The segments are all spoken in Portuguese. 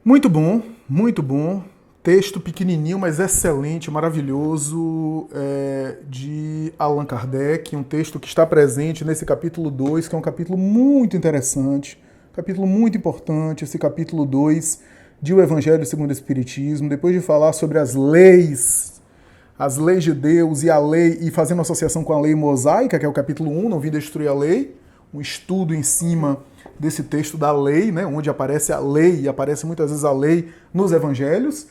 Muito bom. Texto pequenininho, mas excelente, maravilhoso, de Allan Kardec, um texto que está presente nesse capítulo 2, que é um capítulo muito interessante, capítulo muito importante, esse capítulo 2 de O Evangelho segundo o Espiritismo, depois de falar sobre as leis de Deus e a lei, e fazendo associação com a lei mosaica, que é o capítulo 1, não vim destruir a lei, um estudo em cima desse texto da lei, né, onde aparece a lei, e aparece muitas vezes a lei nos evangelhos,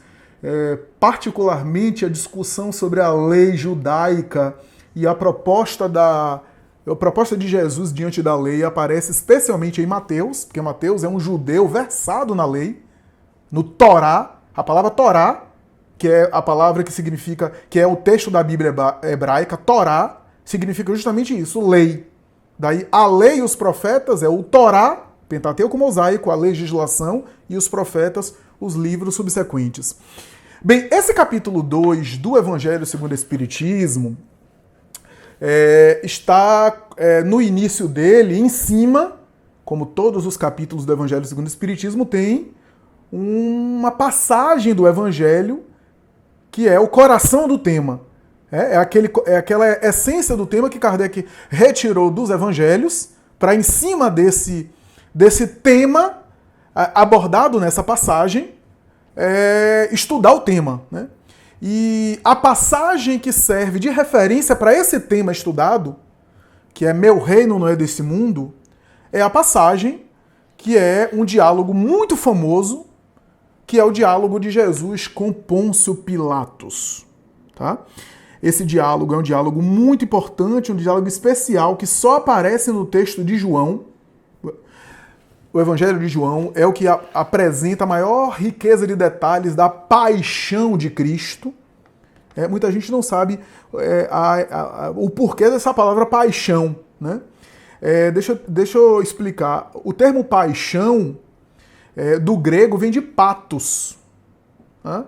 particularmente a discussão sobre a lei judaica e a proposta de Jesus diante da lei aparece especialmente em Mateus, porque Mateus é um judeu versado na lei, no Torá, a palavra Torá, que é a palavra que significa, que é o texto da Bíblia hebraica, Torá, significa justamente isso, lei. Daí a lei e os profetas é o Torá, Pentateuco mosaico, a legislação, e os profetas, os livros subsequentes. Bem, esse capítulo 2 do Evangelho segundo o Espiritismo está no início dele, em cima, como todos os capítulos do Evangelho segundo o Espiritismo, tem uma passagem do Evangelho que é o coração do tema. É aquela essência do tema que Kardec retirou dos evangelhos para, em cima desse tema abordado nessa passagem, estudar o tema. Né? E a passagem que serve de referência para esse tema estudado, que é Meu Reino Não É Desse Mundo, é a passagem que é um diálogo muito famoso, que é o diálogo de Jesus com Pôncio Pilatos. Tá? Esse diálogo é um diálogo muito importante, um diálogo especial que só aparece no texto de João. O Evangelho de João é o que apresenta a maior riqueza de detalhes da paixão de Cristo. Muita gente não sabe o porquê dessa palavra paixão. Né? Deixa eu explicar. O termo paixão do grego vem de patos. Tá?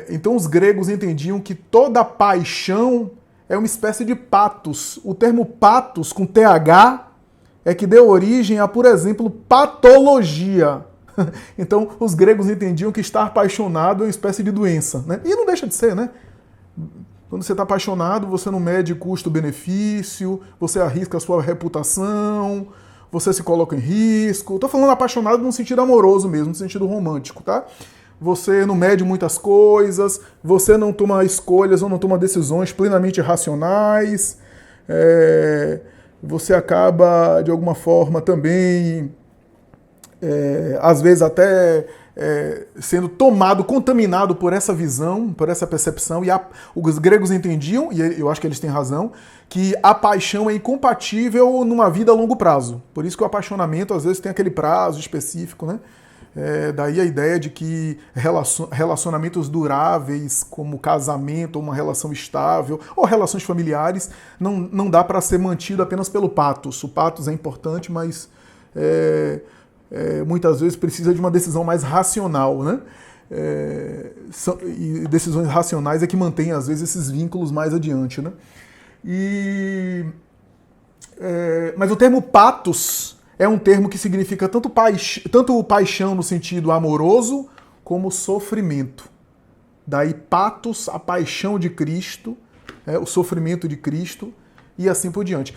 Então os gregos entendiam que toda paixão é uma espécie de patos. O termo patos, com TH, é que deu origem a, por exemplo, patologia. Então os gregos entendiam que estar apaixonado é uma espécie de doença. Né? E não deixa de ser, né? Quando você está apaixonado, você não mede custo-benefício, você arrisca a sua reputação, você se coloca em risco. Estou falando apaixonado no sentido amoroso mesmo, no sentido romântico, tá? Você não mede muitas coisas, você não toma escolhas ou não toma decisões plenamente racionais, você acaba, de alguma forma, também, às vezes até sendo contaminado por essa visão, por essa percepção, e os gregos entendiam, e eu acho que eles têm razão, que a paixão é incompatível numa vida a longo prazo. Por isso que o apaixonamento, às vezes, tem aquele prazo específico, né? Daí a ideia de que relacionamentos duráveis, como casamento, ou uma relação estável, ou relações familiares, não dá para ser mantido apenas pelo patos. O patos é importante, mas muitas vezes precisa de uma decisão mais racional. Né? E decisões racionais é que mantêm, às vezes, esses vínculos mais adiante. Né? Mas o termo patos é um termo que significa tanto paixão no sentido amoroso, como sofrimento. Daí patos, a paixão de Cristo, o sofrimento de Cristo, e assim por diante.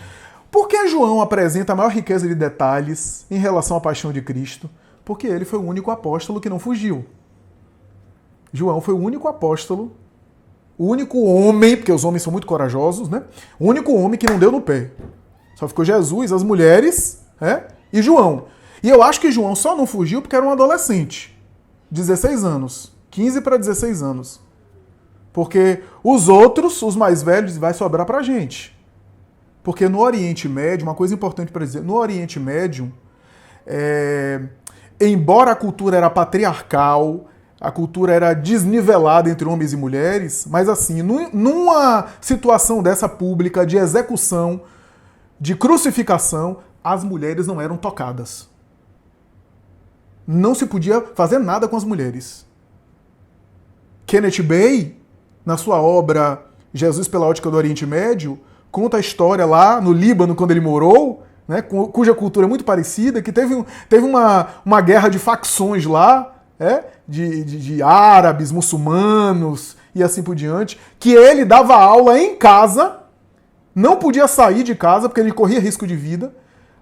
Por que João apresenta a maior riqueza de detalhes em relação à paixão de Cristo? Porque ele foi o único apóstolo que não fugiu. João foi o único apóstolo, o único homem, porque os homens são muito corajosos, né? O único homem que não deu no pé. Só ficou Jesus, as mulheres, e João. E eu acho que João só não fugiu porque era um adolescente. 16 anos. 15 para 16 anos. Porque os outros, os mais velhos, vai sobrar pra gente. Porque no Oriente Médio, uma coisa importante para dizer, no Oriente Médio, embora a cultura era patriarcal, a cultura era desnivelada entre homens e mulheres, mas assim, numa situação dessa pública de execução, de crucificação, as mulheres não eram tocadas. Não se podia fazer nada com as mulheres. Kenneth Bey, na sua obra Jesus pela Ótica do Oriente Médio, conta a história lá no Líbano, quando ele morou, né, cuja cultura é muito parecida, que teve uma guerra de facções lá, de árabes, muçulmanos e assim por diante, que ele dava aula em casa, não podia sair de casa porque ele corria risco de vida,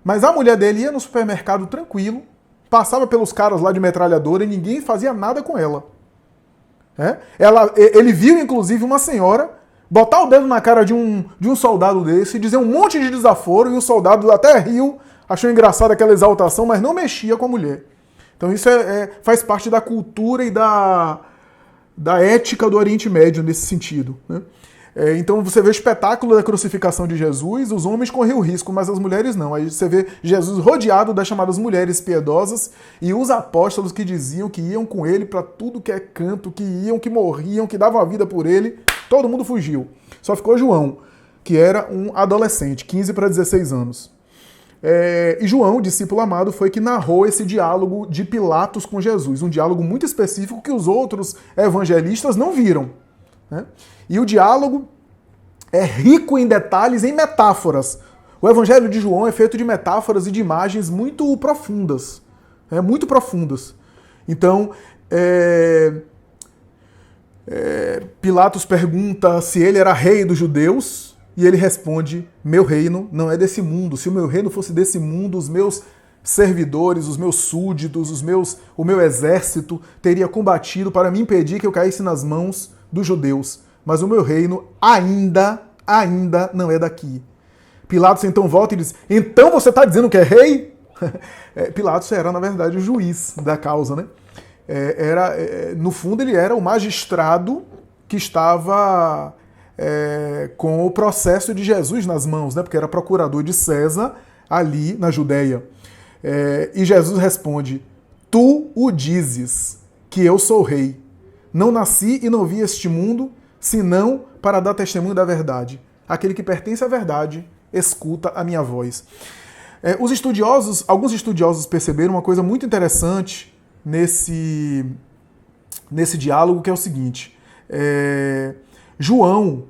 mas a mulher dele ia no supermercado tranquilo, passava pelos caras lá de metralhadora e ninguém fazia nada com ela. Ele viu, inclusive, uma senhora botar o dedo na cara de um soldado desse, dizer um monte de desaforo, e o soldado até riu, achou engraçada aquela exaltação, mas não mexia com a mulher. Então isso faz parte da cultura e da ética do Oriente Médio nesse sentido, né? Então você vê o espetáculo da crucificação de Jesus, os homens corriam risco, mas as mulheres não. Aí você vê Jesus rodeado das chamadas mulheres piedosas e os apóstolos que diziam que iam com ele para tudo que é canto, que iam, que morriam, que davam a vida por ele. Todo mundo fugiu. Só ficou João, que era um adolescente, 15 para 16 anos. E João, o discípulo amado, foi que narrou esse diálogo de Pilatos com Jesus, um diálogo muito específico que os outros evangelistas não viram, né? E o diálogo é rico em detalhes, em metáforas. O evangelho de João é feito de metáforas e de imagens muito profundas. Muito profundas. Então, Pilatos pergunta se ele era rei dos judeus, e ele responde: meu reino não é desse mundo. Se o meu reino fosse desse mundo, os meus servidores, os meus súditos, o meu exército teria combatido para me impedir que eu caísse nas mãos dos judeus. Mas o meu reino ainda não é daqui. Pilatos então volta e diz: então você está dizendo que é rei? Pilatos era, na verdade, o juiz da causa, né? No fundo, ele era o magistrado que estava com o processo de Jesus nas mãos, né? Porque era procurador de César ali na Judéia. E Jesus responde: tu o dizes que eu sou rei. Não nasci e não vi este mundo, senão para dar testemunho da verdade. Aquele que pertence à verdade, escuta a minha voz. Alguns estudiosos perceberam uma coisa muito interessante nesse diálogo, que é o seguinte: João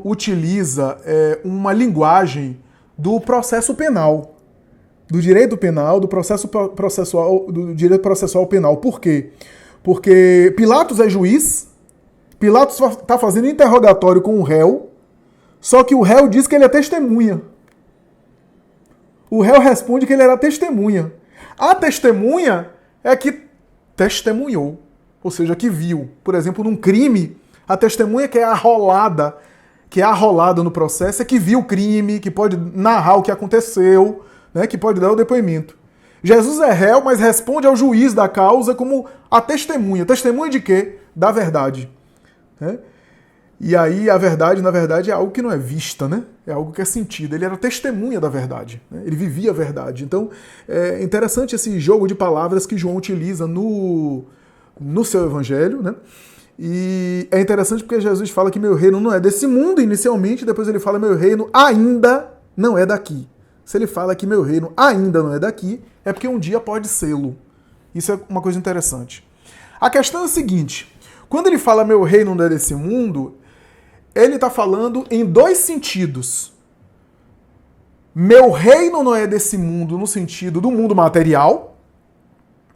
utiliza uma linguagem do processo penal, do direito penal, do direito processual penal. Por quê? Porque Pilatos é juiz, Pilatos está fazendo interrogatório com o réu, só que o réu diz que ele é testemunha. O réu responde que ele era testemunha. A testemunha é que testemunhou, ou seja, que viu. Por exemplo, num crime, a testemunha que é arrolada no processo é que viu o crime, que pode narrar o que aconteceu, né, que pode dar o depoimento. Jesus é réu, mas responde ao juiz da causa como a testemunha. Testemunha de quê? Da verdade. E aí a verdade, na verdade, é algo que não é vista, né? É algo que é sentido. Ele era testemunha da verdade, né? Ele vivia a verdade. Então, é interessante esse jogo de palavras que João utiliza no seu evangelho, né? E é interessante porque Jesus fala que meu reino não é desse mundo inicialmente, depois ele fala meu reino ainda não é daqui. Se ele fala que meu reino ainda não é daqui, é porque um dia pode sê-lo. Isso é uma coisa interessante. A questão é a seguinte: quando ele fala meu reino não é desse mundo, ele está falando em dois sentidos. Meu reino não é desse mundo no sentido do mundo material,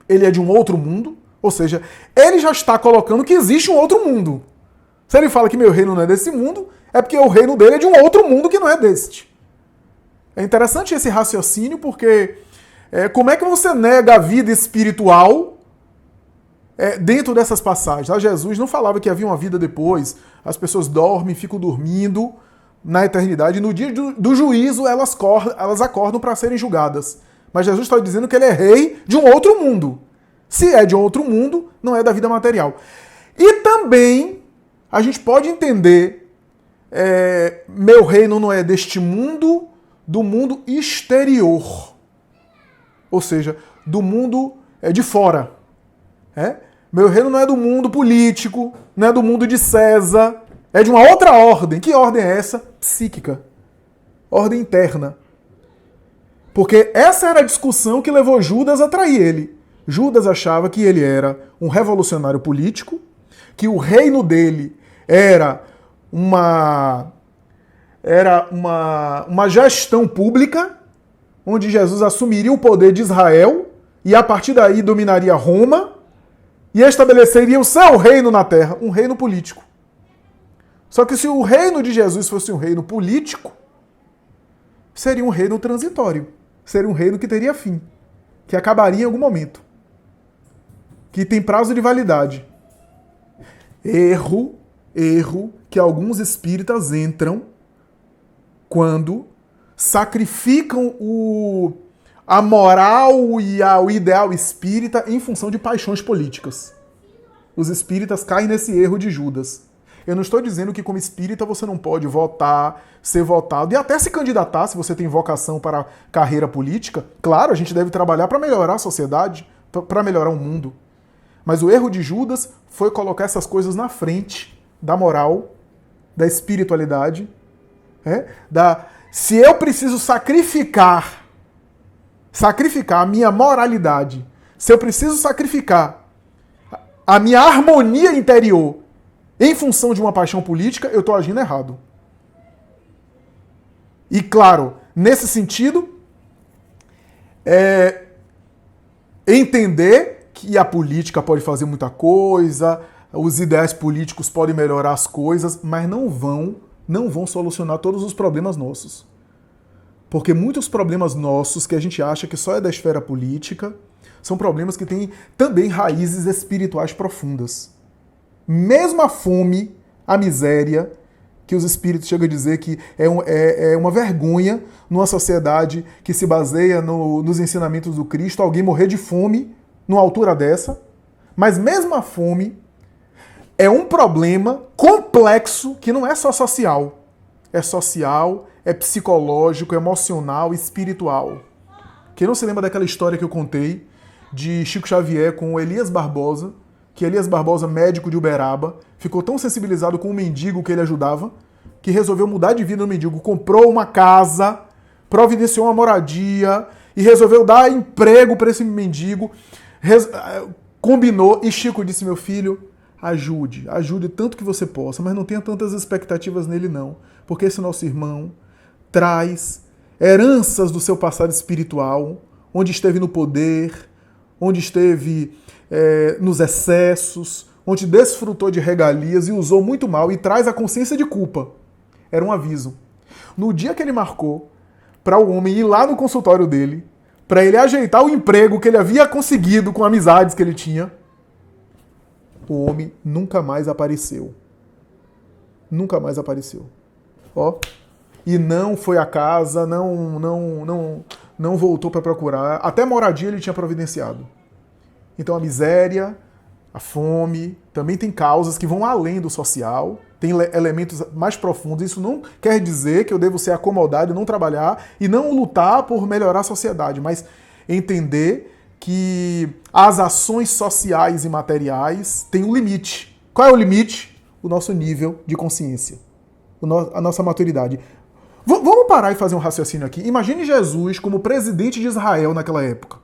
ele é de um outro mundo, ou seja, ele já está colocando que existe um outro mundo. Se ele fala que meu reino não é desse mundo, é porque o reino dele é de um outro mundo que não é deste. É interessante esse raciocínio, porque como é que você nega a vida espiritual dentro dessas passagens? Jesus não falava que havia uma vida depois, as pessoas dormem, ficam dormindo na eternidade, e no dia do juízo elas acordam para serem julgadas. Mas Jesus está dizendo que ele é rei de um outro mundo. Se é de um outro mundo, não é da vida material. E também a gente pode entender meu reino não é deste mundo, do mundo exterior. Ou seja, do mundo de fora. Meu reino não é do mundo político, não é do mundo de César, é de uma outra ordem. Que ordem é essa? Psíquica. Ordem interna. Porque essa era a discussão que levou Judas a trair ele. Judas achava que ele era um revolucionário político, que o reino dele era uma gestão pública, onde Jesus assumiria o poder de Israel e a partir daí dominaria Roma, e estabeleceria o seu reino na terra, um reino político. Só que se o reino de Jesus fosse um reino político, seria um reino transitório. Seria um reino que teria fim, que acabaria em algum momento, que tem prazo de validade. Erro que alguns espíritas entram quando sacrificam a moral e o ideal espírita em função de paixões políticas. Os espíritas caem nesse erro de Judas. Eu não estou dizendo que como espírita você não pode votar, ser votado e até se candidatar se você tem vocação para a carreira política. Claro, a gente deve trabalhar para melhorar a sociedade, para melhorar o mundo. Mas o erro de Judas foi colocar essas coisas na frente da moral, da espiritualidade, se eu preciso sacrificar a minha moralidade, se eu preciso sacrificar a minha harmonia interior em função de uma paixão política, eu estou agindo errado. E claro, nesse sentido, entender que a política pode fazer muita coisa, os ideais políticos podem melhorar as coisas, mas não vão solucionar todos os problemas nossos. Porque muitos problemas nossos que a gente acha que só é da esfera política, são problemas que têm também raízes espirituais profundas. Mesmo a fome, a miséria, que os espíritos chegam a dizer que é uma vergonha numa sociedade que se baseia nos ensinamentos do Cristo, alguém morrer de fome numa altura dessa. Mas mesmo a fome é um problema complexo que não é só social. É social, é psicológico, emocional, espiritual. Quem não se lembra daquela história que eu contei de Chico Xavier com Elias Barbosa, que Elias Barbosa, médico de Uberaba, ficou tão sensibilizado com o mendigo que ele ajudava, que resolveu mudar de vida no mendigo, comprou uma casa, providenciou uma moradia e resolveu dar emprego para esse mendigo, combinou, e Chico disse: meu filho, ajude tanto que você possa, mas não tenha tantas expectativas nele não, porque esse nosso irmão traz heranças do seu passado espiritual, onde esteve no poder, onde esteve nos excessos, onde desfrutou de regalias e usou muito mal, e traz a consciência de culpa. Era um aviso. No dia que ele marcou para o homem ir lá no consultório dele, para ele ajeitar o emprego que ele havia conseguido com amizades que ele tinha, o homem nunca mais apareceu. Nunca mais apareceu. E não foi à casa, não voltou para procurar. Até moradia ele tinha providenciado. Então a miséria, a fome, também tem causas que vão além do social, tem elementos mais profundos. Isso não quer dizer que eu devo ser acomodado e não trabalhar e não lutar por melhorar a sociedade, mas entender que as ações sociais e materiais têm um limite. Qual é o limite? O nosso nível de consciência, a nossa maturidade. Vamos parar e fazer um raciocínio aqui. Imagine Jesus como presidente de Israel naquela época.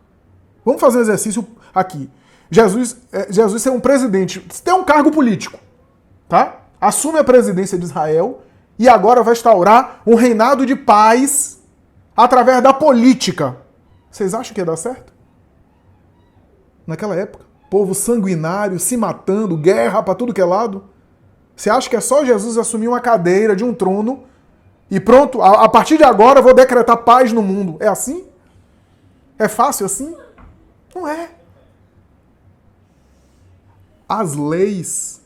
Vamos fazer um exercício aqui. Jesus ser um presidente, tem um cargo político, tá? Assume a presidência de Israel e agora vai instaurar um reinado de paz através da política. Vocês acham que ia dar certo? Naquela época, povo sanguinário, se matando, guerra para tudo que é lado. Você acha que é só Jesus assumir uma cadeira de um trono e pronto, a partir de agora eu vou decretar paz no mundo? É assim? É fácil assim? Não é. As leis,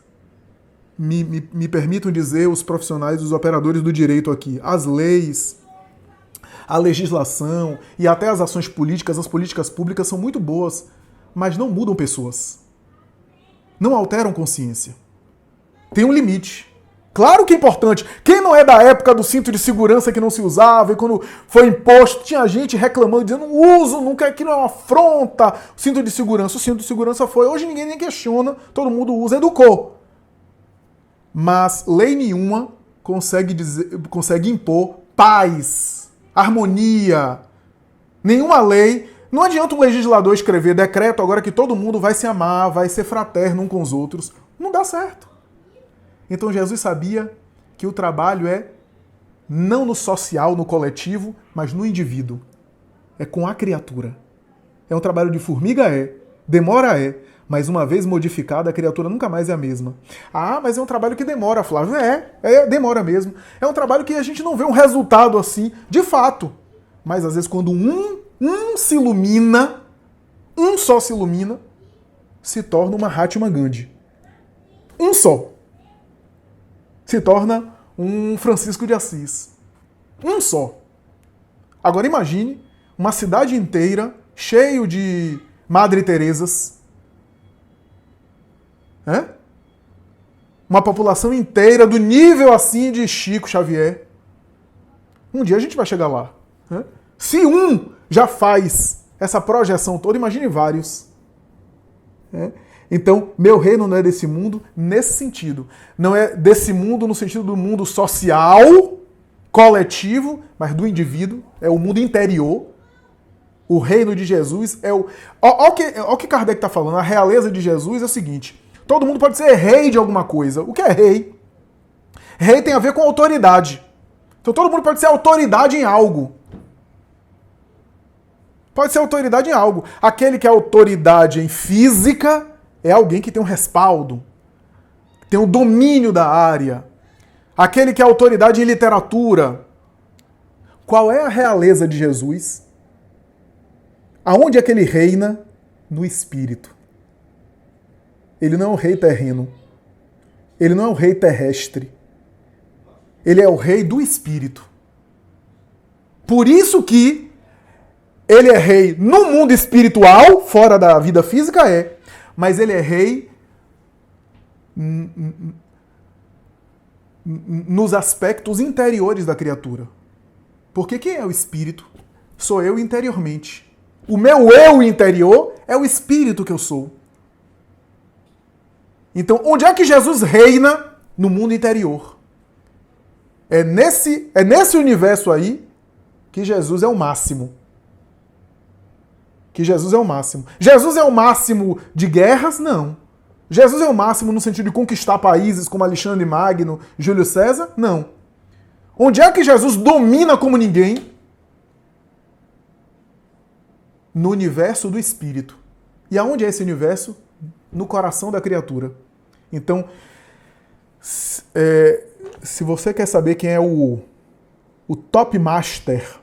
me permitam dizer os profissionais, os operadores do direito aqui, as leis, a legislação e até as ações políticas, as políticas públicas são muito boas, mas não mudam pessoas. Não alteram consciência. Tem um limite. Claro que é importante. Quem não é da época do cinto de segurança que não se usava e quando foi imposto, tinha gente reclamando, dizendo não uso, não quer, que não é uma afronta. O cinto de segurança foi. Hoje ninguém nem questiona, todo mundo usa, educou. Mas lei nenhuma consegue impor paz, harmonia. Nenhuma lei. Não adianta um legislador escrever decreto agora que todo mundo vai se amar, vai ser fraterno um com os outros. Não dá certo. Então Jesus sabia que o trabalho é não no social, no coletivo, mas no indivíduo. É com a criatura. É um trabalho de formiga, demora, Mas uma vez modificada, a criatura nunca mais é a mesma. Ah, mas é um trabalho que demora, Flávio. Demora mesmo. É um trabalho que a gente não vê um resultado assim, de fato. Mas às vezes quando um se ilumina, um só se ilumina, se torna uma Mahatma Gandhi. Um só. Se torna um Francisco de Assis. Um só. Agora imagine uma cidade inteira cheio de Madre Teresas. Uma população inteira do nível assim de Chico Xavier. Um dia a gente vai chegar lá. Se um já faz essa projeção toda, imagine vários. Então, meu reino não é desse mundo nesse sentido. Não é desse mundo no sentido do mundo social, coletivo, mas do indivíduo. É o mundo interior. O reino de Jesus é o... Olha o que Kardec está falando. A realeza de Jesus é o seguinte. Todo mundo pode ser rei de alguma coisa. O que é rei? Rei tem a ver com autoridade. Então todo mundo pode ser autoridade em algo. Pode ser autoridade em algo. Aquele que é autoridade em física é alguém que tem um respaldo, tem um domínio da área. Aquele que é autoridade em literatura. Qual é a realeza de Jesus? Aonde é que ele reina? No espírito. Ele não é um rei terreno. Ele não é um rei terrestre. Ele é o rei do espírito. Por isso que ele é rei no mundo espiritual, fora da vida física mas ele é rei nos aspectos interiores da criatura. Porque quem é o espírito? Sou eu interiormente. O meu eu interior é o espírito que eu sou. Então, onde é que Jesus reina? No mundo interior. É nesse universo aí que Jesus é o máximo. Que Jesus é o máximo. Jesus é o máximo de guerras? Não. Jesus é o máximo no sentido de conquistar países como Alexandre Magno, Júlio César? Não. Onde é que Jesus domina como ninguém? No universo do espírito. E aonde é esse universo? No coração da criatura. Então, se você quer saber quem é o top master,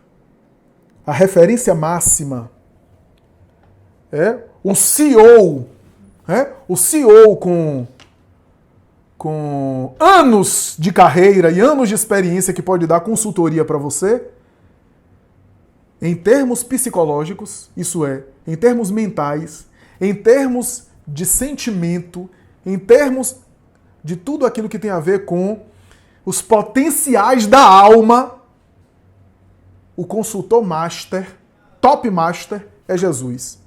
a referência máxima, o CEO, o CEO com anos de carreira e anos de experiência que pode dar consultoria para você, em termos psicológicos, isso é, em termos mentais, em termos de sentimento, em termos de tudo aquilo que tem a ver com os potenciais da alma, o consultor master, top master, é Jesus.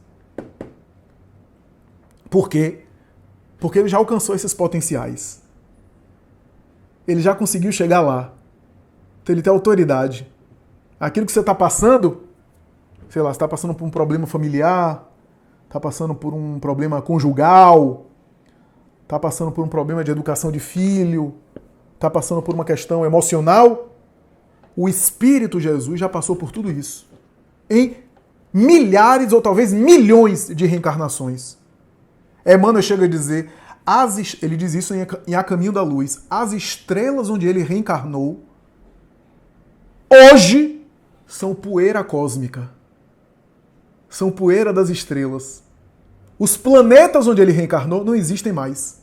Por quê? Porque ele já alcançou esses potenciais. Ele já conseguiu chegar lá. Então ele tem autoridade. Aquilo que você está passando, sei lá, você está passando por um problema familiar, está passando por um problema conjugal, está passando por um problema de educação de filho, está passando por uma questão emocional, o Espírito Jesus já passou por tudo isso. Em milhares ou talvez milhões de reencarnações. Emmanuel chega a dizer, ele diz isso em A Caminho da Luz, as estrelas onde ele reencarnou, hoje são poeira cósmica. São poeira das estrelas. Os planetas onde ele reencarnou não existem mais.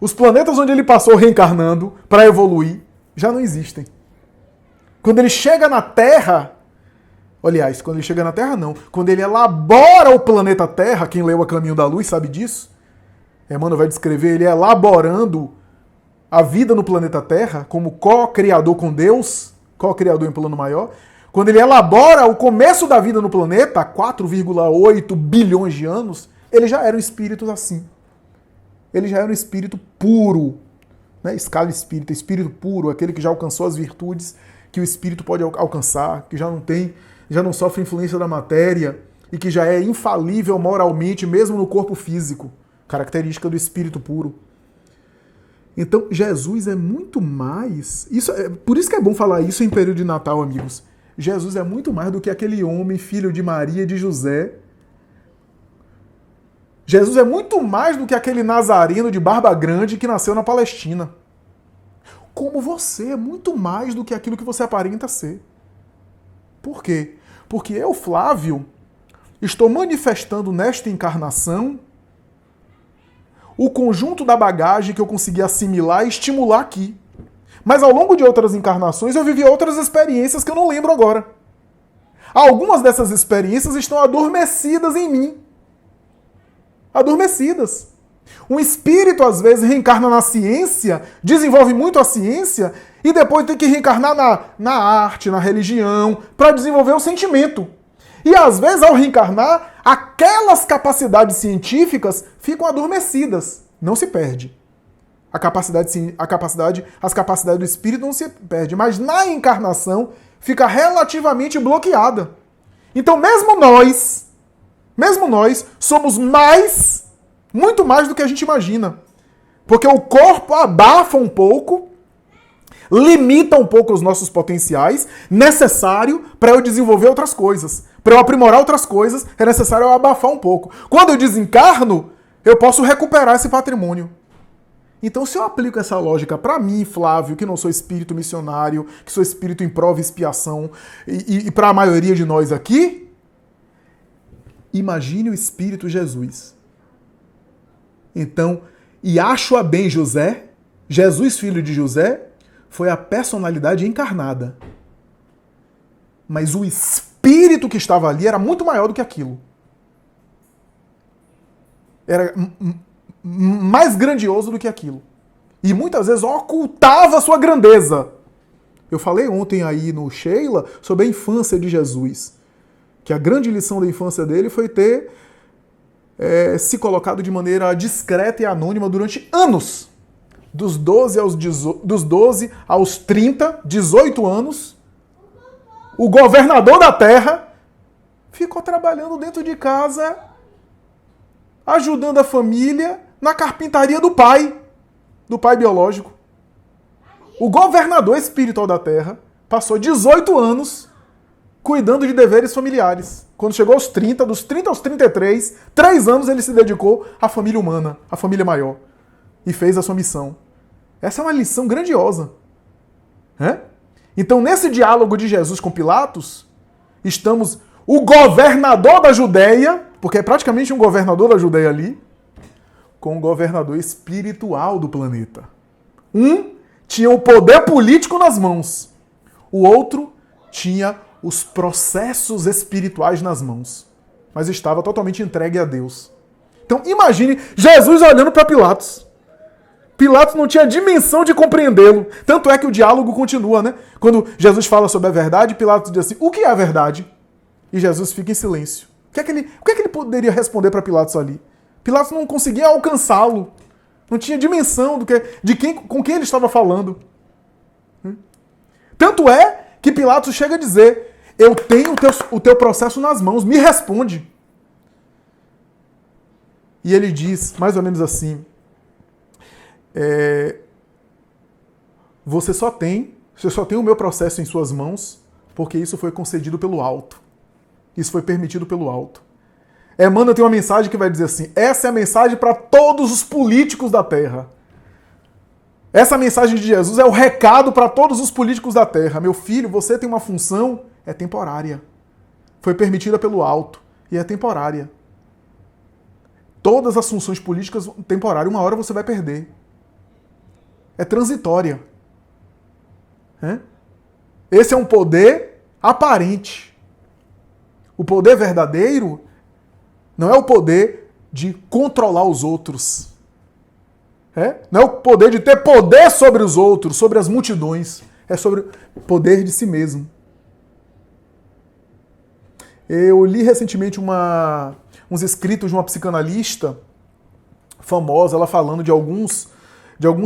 Os planetas onde ele passou reencarnando para evoluir já não existem. Quando ele chega na Terra, aliás, quando ele chega na Terra não, quando ele elabora o planeta Terra, quem leu A Caminho da Luz sabe disso, Emmanuel vai descrever ele elaborando a vida no planeta Terra como co-criador com Deus, co-criador em plano maior. Quando ele elabora o começo da vida no planeta, há 4,8 bilhões de anos, ele já era um espírito assim. Ele já era um espírito puro, né? Escala espírita, espírito puro, aquele que já alcançou as virtudes que o espírito pode alcançar, que já não sofre influência da matéria e que já é infalível moralmente, mesmo no corpo físico, característica do espírito puro. Então, Jesus é muito mais... por isso que é bom falar isso em período de Natal, amigos. Jesus é muito mais do que aquele homem, filho de Maria e de José. Jesus é muito mais do que aquele nazareno de barba grande que nasceu na Palestina. Como você é muito mais do que aquilo que você aparenta ser. Por quê? Porque eu, Flávio, estou manifestando nesta encarnação o conjunto da bagagem que eu consegui assimilar e estimular aqui. Mas ao longo de outras encarnações eu vivi outras experiências que eu não lembro agora. Algumas dessas experiências estão adormecidas em mim. Adormecidas. Um espírito, às vezes, reencarna na ciência, desenvolve muito a ciência, e depois tem que reencarnar na arte, na religião, para desenvolver o sentimento. E, às vezes, ao reencarnar, aquelas capacidades científicas ficam adormecidas. Não se perde. As capacidades do espírito não se perdem, mas na encarnação fica relativamente bloqueada. Então, mesmo nós somos muito mais do que a gente imagina. Porque o corpo abafa um pouco, limita um pouco os nossos potenciais, necessário para eu desenvolver outras coisas. Para eu aprimorar outras coisas, é necessário eu abafar um pouco. Quando eu desencarno, eu posso recuperar esse patrimônio. Então, se eu aplico essa lógica para mim, Flávio, que não sou espírito missionário, que sou espírito em prova e expiação, e para a maioria de nós aqui, imagine o espírito Jesus. Então, e acho-a bem José, Jesus, filho de José, foi a personalidade encarnada. Mas o espírito que estava ali era muito maior do que aquilo. Era mais grandioso do que aquilo. E muitas vezes ocultava a sua grandeza. Eu falei ontem aí no Sheila sobre a infância de Jesus. Que a grande lição da infância dele foi ter se colocado de maneira discreta e anônima durante anos. Dos 12 aos 30, 18 anos, o governador da terra ficou trabalhando dentro de casa, ajudando a família na carpintaria do pai biológico. O governador espiritual da terra passou 18 anos cuidando de deveres familiares. Quando chegou aos 30, dos 30 aos 33, 3 anos ele se dedicou à família humana, à família maior. E fez a sua missão. Essa é uma lição grandiosa. Então, nesse diálogo de Jesus com Pilatos, estamos o governador da Judéia, porque é praticamente um governador da Judéia ali, com o governador espiritual do planeta. Um tinha o poder político nas mãos. O outro tinha os processos espirituais nas mãos. Mas estava totalmente entregue a Deus. Então imagine Jesus olhando para Pilatos. Pilatos não tinha dimensão de compreendê-lo. Tanto é que o diálogo continua, né? Quando Jesus fala sobre a verdade, Pilatos diz assim, o que é a verdade? E Jesus fica em silêncio. O que é que ele poderia responder para Pilatos ali? Pilatos não conseguia alcançá-lo. Não tinha dimensão com quem ele estava falando. Tanto é que Pilatos chega a dizer, eu tenho o teu processo nas mãos, me responde. E ele diz, mais ou menos assim, você só tem o meu processo em suas mãos, porque isso foi concedido pelo alto. Isso foi permitido pelo alto. Emmanuel tem uma mensagem que vai dizer assim, essa é a mensagem para todos os políticos da Terra. Essa mensagem de Jesus é o recado para todos os políticos da Terra. Meu filho, você tem uma função, é temporária. Foi permitida pelo alto e é temporária. Todas as funções políticas temporárias, uma hora você vai perder. É transitória. Esse é um poder aparente. O poder verdadeiro não é o poder de controlar os outros. Não é o poder de ter poder sobre os outros, sobre as multidões. É sobre o poder de si mesmo. Eu li recentemente uns escritos de uma psicanalista famosa, ela falando de alguns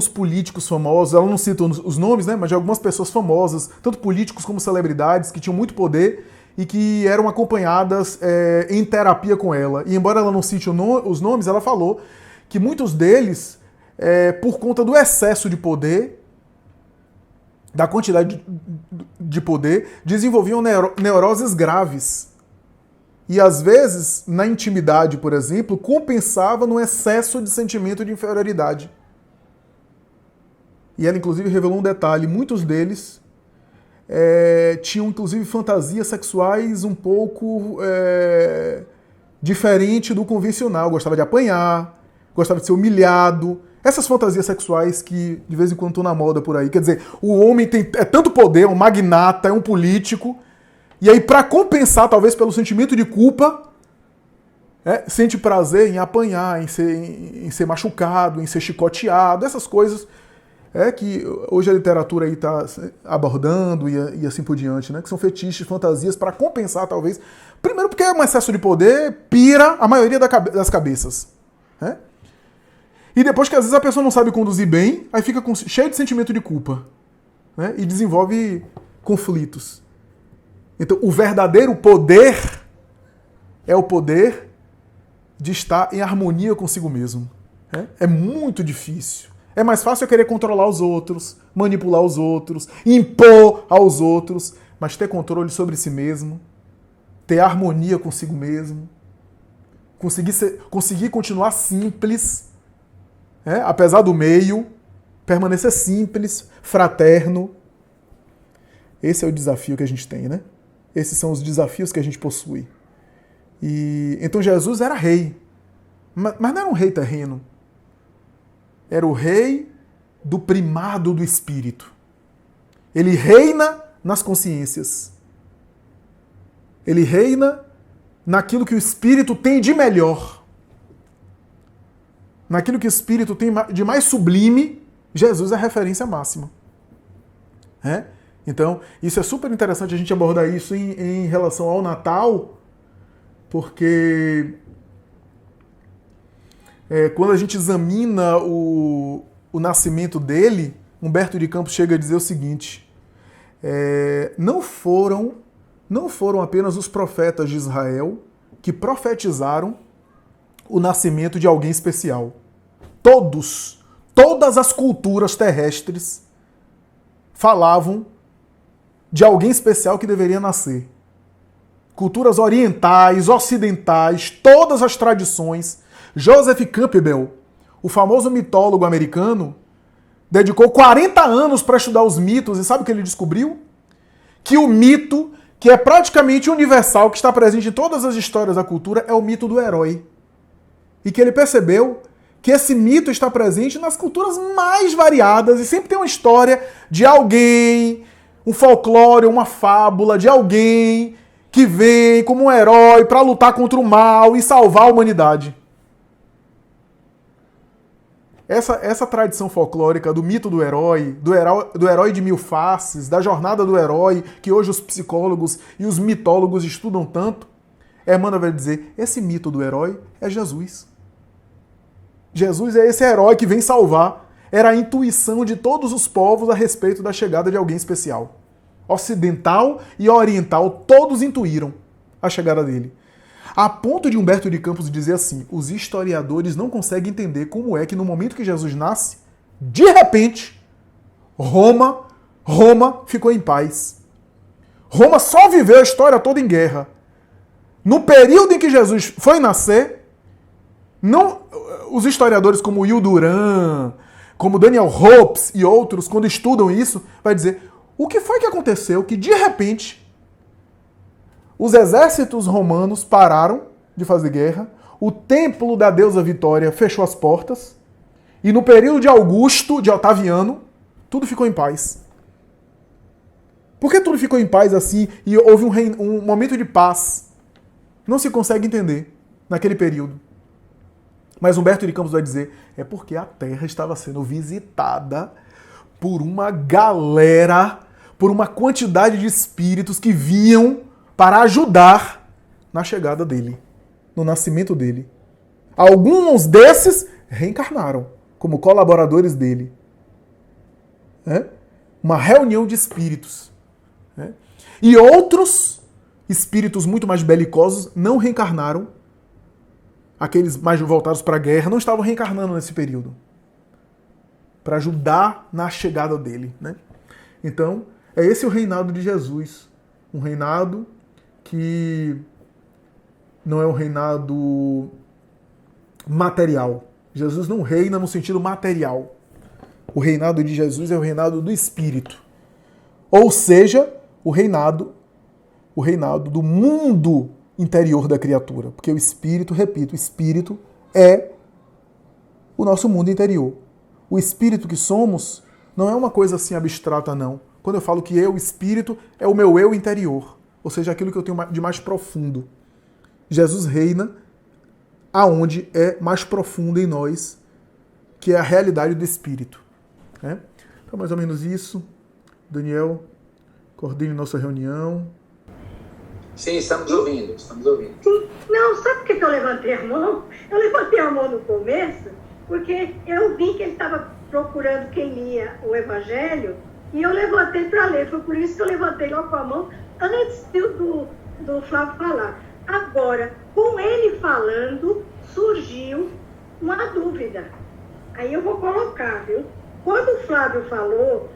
políticos famosos, ela não cita os nomes, né, mas de algumas pessoas famosas, tanto políticos como celebridades, que tinham muito poder e que eram acompanhadas em terapia com ela. E embora ela não cite os nomes, ela falou que muitos deles, por conta do excesso de poder, da quantidade de poder, desenvolviam neuroses graves. E às vezes, na intimidade, por exemplo, compensava no excesso de sentimento de inferioridade. E ela, inclusive, revelou um detalhe: muitos deles tinham, inclusive, fantasias sexuais um pouco diferente do convencional. Gostava de apanhar, gostava de ser humilhado. Essas fantasias sexuais que, de vez em quando, estão na moda por aí. Quer dizer, o homem é tanto poder, é um magnata, é um político, e aí, para compensar, talvez pelo sentimento de culpa, sente prazer em apanhar, em ser machucado, em ser chicoteado, essas coisas que hoje a literatura aí está abordando e assim por diante, né? Que são fetiches, fantasias para compensar, talvez. Primeiro porque um excesso de poder pira a maioria das cabeças. Né? E depois que às vezes a pessoa não sabe conduzir bem, aí fica cheio de sentimento de culpa. Né? E desenvolve conflitos. Então, o verdadeiro poder é o poder de estar em harmonia consigo mesmo. É muito difícil. É mais fácil eu querer controlar os outros, manipular os outros, impor aos outros, mas ter controle sobre si mesmo, ter harmonia consigo mesmo, conseguir continuar simples, apesar do meio, permanecer simples, fraterno. Esse é o desafio que a gente tem, né? Esses são os desafios que a gente possui. E então Jesus era rei, mas não era um rei terreno. Era o rei do primado do espírito. Ele reina nas consciências. Ele reina naquilo que o espírito tem de melhor. Naquilo que o espírito tem de mais sublime, Jesus é a referência máxima. Então, isso é super interessante a gente abordar isso em relação ao Natal, porque quando a gente examina o nascimento dele, Humberto de Campos chega a dizer o seguinte: não foram apenas os profetas de Israel que profetizaram o nascimento de alguém especial. Todas as culturas terrestres falavam de alguém especial que deveria nascer. Culturas orientais, ocidentais, todas as tradições. Joseph Campbell, o famoso mitólogo americano, dedicou 40 anos para estudar os mitos e sabe o que ele descobriu? Que o mito, que é praticamente universal, que está presente em todas as histórias da cultura, é o mito do herói. E que ele percebeu que esse mito está presente nas culturas mais variadas e sempre tem uma história de alguém, um folclore, uma fábula de alguém que vem como um herói para lutar contra o mal e salvar a humanidade. Essa tradição folclórica do mito do herói de mil faces, da jornada do herói, que hoje os psicólogos e os mitólogos estudam tanto, Emmanuel vai dizer, esse mito do herói é Jesus. Jesus é esse herói que vem salvar. Era a intuição de todos os povos a respeito da chegada de alguém especial. Ocidental e oriental, todos intuíram a chegada dele. A ponto de Humberto de Campos dizer assim, os historiadores não conseguem entender como é que no momento que Jesus nasce, de repente, Roma ficou em paz. Roma só viveu a história toda em guerra. No período em que Jesus foi nascer, os historiadores como Will Durant, como Daniel Hopes e outros, quando estudam isso, vai dizer, o que foi que aconteceu que, de repente, os exércitos romanos pararam de fazer guerra, o templo da deusa Vitória fechou as portas, e no período de Augusto, de Otaviano, tudo ficou em paz. Por que tudo ficou em paz assim e houve um momento de paz? Não se consegue entender naquele período. Mas Humberto de Campos vai dizer, é porque a Terra estava sendo visitada por uma galera, por uma quantidade de espíritos que vinham para ajudar na chegada dele, no nascimento dele. Alguns desses reencarnaram como colaboradores dele. Uma reunião de espíritos. E outros espíritos muito mais belicosos não reencarnaram. Aqueles mais voltados para a guerra não estavam reencarnando nesse período. Para ajudar na chegada dele. Então, é esse o reinado de Jesus. Um reinado que não é um reinado material. Jesus não reina no sentido material. O reinado de Jesus é o reinado do Espírito. Ou seja, o reinado do mundo interior da criatura. Porque o Espírito, repito, o Espírito é o nosso mundo interior. O Espírito que somos não é uma coisa assim abstrata, não. Quando eu falo que eu, Espírito, é o meu eu interior. Ou seja, aquilo que eu tenho de mais profundo. Jesus reina aonde é mais profundo em nós, que é a realidade do Espírito. Né? Então, mais ou menos isso. Daniel, coordene nossa reunião. Sim, estamos ouvindo. Sim. Não, sabe por que eu levantei a mão? Eu levantei a mão no começo, porque eu vi que ele estava procurando quem lia o Evangelho, e eu levantei para ler. Foi por isso que eu levantei logo com a mão, antes do Flávio falar. Agora, com ele falando, surgiu uma dúvida. Aí eu vou colocar, viu? Quando o Flávio falou,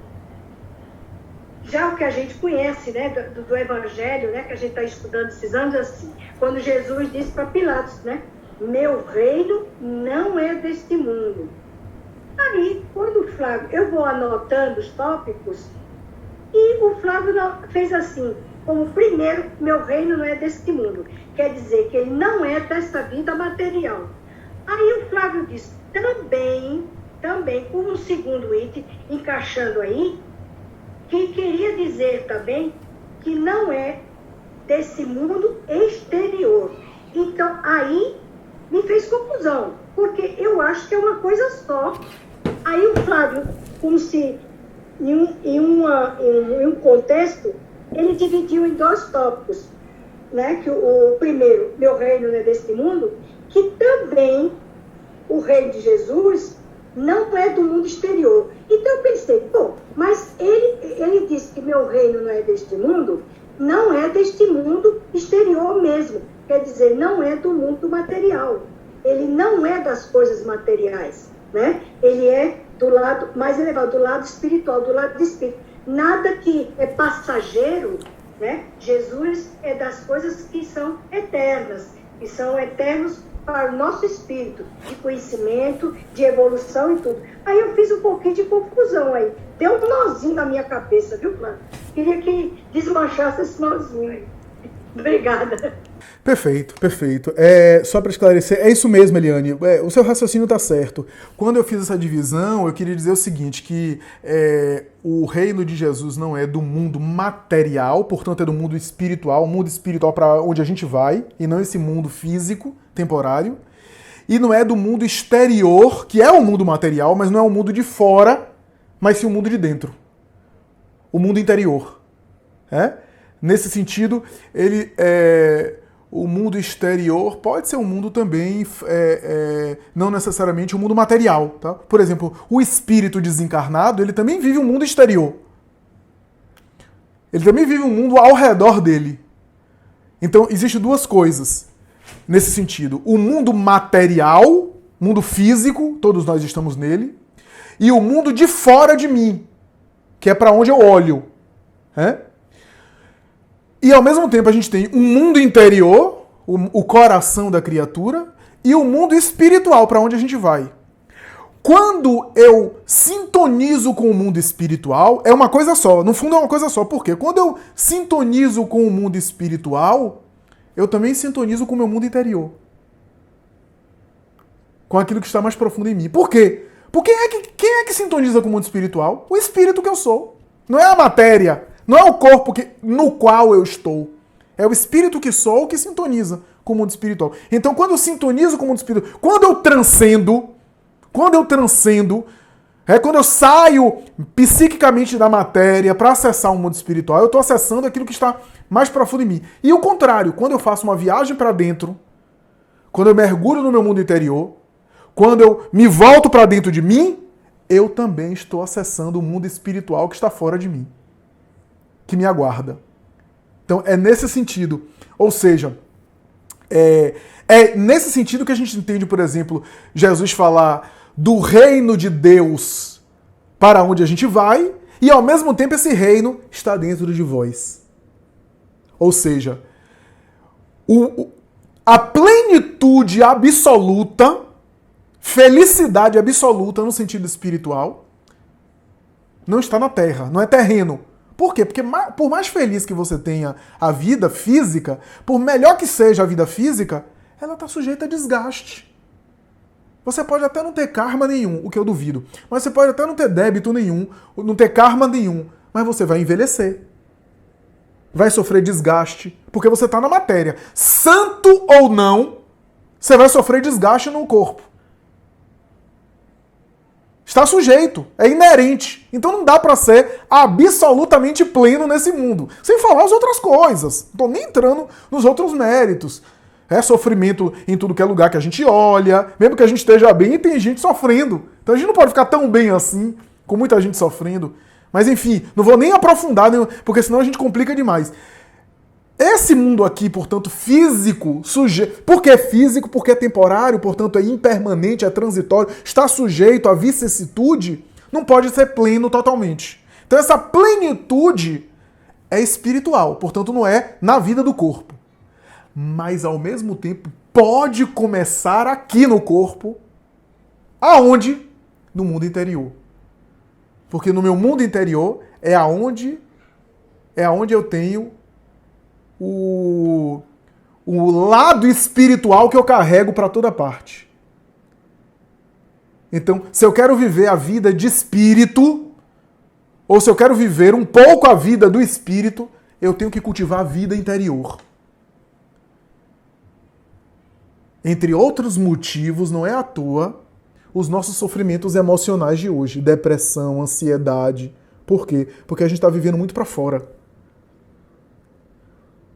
já o que a gente conhece, né, do Evangelho, né, que a gente está estudando esses anos, assim, quando Jesus disse para Pilatos, né, meu reino não é deste mundo. Aí, quando o Flávio, eu vou anotando os tópicos, e o Flávio fez assim, como primeiro, meu reino não é deste mundo. Quer dizer que ele não é dessa vida material. Aí o Flávio disse, também, como um segundo item, encaixando aí, que queria dizer também que não é desse mundo exterior. Então, aí me fez confusão, porque eu acho que é uma coisa só. Aí o Flávio, como se em um contexto, ele dividiu em dois tópicos, né? Que o primeiro, meu reino não é desse mundo, que também o reino de Jesus não é do mundo exterior. Então eu pensei, mas ele disse que meu reino não é deste mundo, não é deste mundo exterior mesmo. Quer dizer, não é do mundo material. Ele não é das coisas materiais, né? Ele é do lado mais elevado, do lado espiritual, do lado do espírito. Nada que é passageiro, né? Jesus é das coisas que são eternas, que são eternos para o nosso espírito, de conhecimento, de evolução e tudo. Aí eu fiz um pouquinho de confusão aí. Deu um nozinho na minha cabeça, viu, Flávio? Queria que desmanchasse esse nozinho aí. Obrigada. Perfeito. Só para esclarecer, é isso mesmo, Eliane. O seu raciocínio está certo. Quando eu fiz essa divisão, eu queria dizer o seguinte, que o reino de Jesus não é do mundo material, portanto é do mundo espiritual, o mundo espiritual para onde a gente vai, e não esse mundo físico, temporário. E não é do mundo exterior, que é o mundo material, mas não é o mundo de fora, mas sim o mundo de dentro. O mundo interior. Nesse sentido, o mundo exterior pode ser um mundo também, não necessariamente um mundo material. Tá? Por exemplo, o espírito desencarnado, ele também vive um mundo exterior. Ele também vive um mundo ao redor dele. Então, existem duas coisas nesse sentido. O mundo material, mundo físico, todos nós estamos nele, e o mundo de fora de mim, que é para onde eu olho. E ao mesmo tempo a gente tem um mundo interior, o coração da criatura, e o mundo espiritual, para onde a gente vai. Quando eu sintonizo com o mundo espiritual, é uma coisa só. No fundo é uma coisa só. Por quê? Quando eu sintonizo com o mundo espiritual, eu também sintonizo com o meu mundo interior. Com aquilo que está mais profundo em mim. Por quê? Porque quem é que sintoniza com o mundo espiritual? O espírito que eu sou. Não é a matéria. Não é o corpo no qual eu estou. É o espírito que sou que sintoniza com o mundo espiritual. Então, quando eu sintonizo com o mundo espiritual, quando eu transcendo, quando eu saio psiquicamente da matéria para acessar o mundo espiritual, eu estou acessando aquilo que está mais profundo em mim. E o contrário, quando eu faço uma viagem para dentro, quando eu mergulho no meu mundo interior, quando eu me volto para dentro de mim, eu também estou acessando o mundo espiritual que está fora de mim, que me aguarda. Então é nesse sentido. Ou seja, é nesse sentido que a gente entende, por exemplo, Jesus falar do reino de Deus para onde a gente vai, e ao mesmo tempo esse reino está dentro de vós. Ou seja, A plenitude absoluta, felicidade absoluta no sentido espiritual, não está na Terra, não é terreno. Por quê? Porque por mais feliz que você tenha a vida física, por melhor que seja a vida física, ela está sujeita a desgaste. Você pode até não ter karma nenhum, o que eu duvido, mas você pode até não ter débito nenhum, não ter karma nenhum, mas você vai envelhecer. Vai sofrer desgaste, porque você está na matéria. Santo ou não, você vai sofrer desgaste no corpo. Está sujeito, é inerente. Então não dá para ser absolutamente pleno nesse mundo. Sem falar as outras coisas. Não estou nem entrando nos outros méritos. É sofrimento em tudo que é lugar que a gente olha. Mesmo que a gente esteja bem, tem gente sofrendo. Então a gente não pode ficar tão bem assim, com muita gente sofrendo. Mas enfim, não vou nem aprofundar, porque senão a gente complica demais. Esse mundo aqui, portanto, físico, por que é físico? Porque é temporário, portanto é impermanente, é transitório, está sujeito à vicissitude, não pode ser pleno totalmente. Então essa plenitude é espiritual, portanto não é na vida do corpo. Mas ao mesmo tempo pode começar aqui no corpo. Aonde? No mundo interior. Porque no meu mundo interior é aonde eu tenho o lado espiritual que eu carrego para toda parte. Então, se eu quero viver a vida de espírito, ou se eu quero viver um pouco a vida do espírito, eu tenho que cultivar a vida interior. Entre outros motivos, não é à toa os nossos sofrimentos emocionais de hoje, depressão, ansiedade. Por quê? Porque a gente está vivendo muito para fora.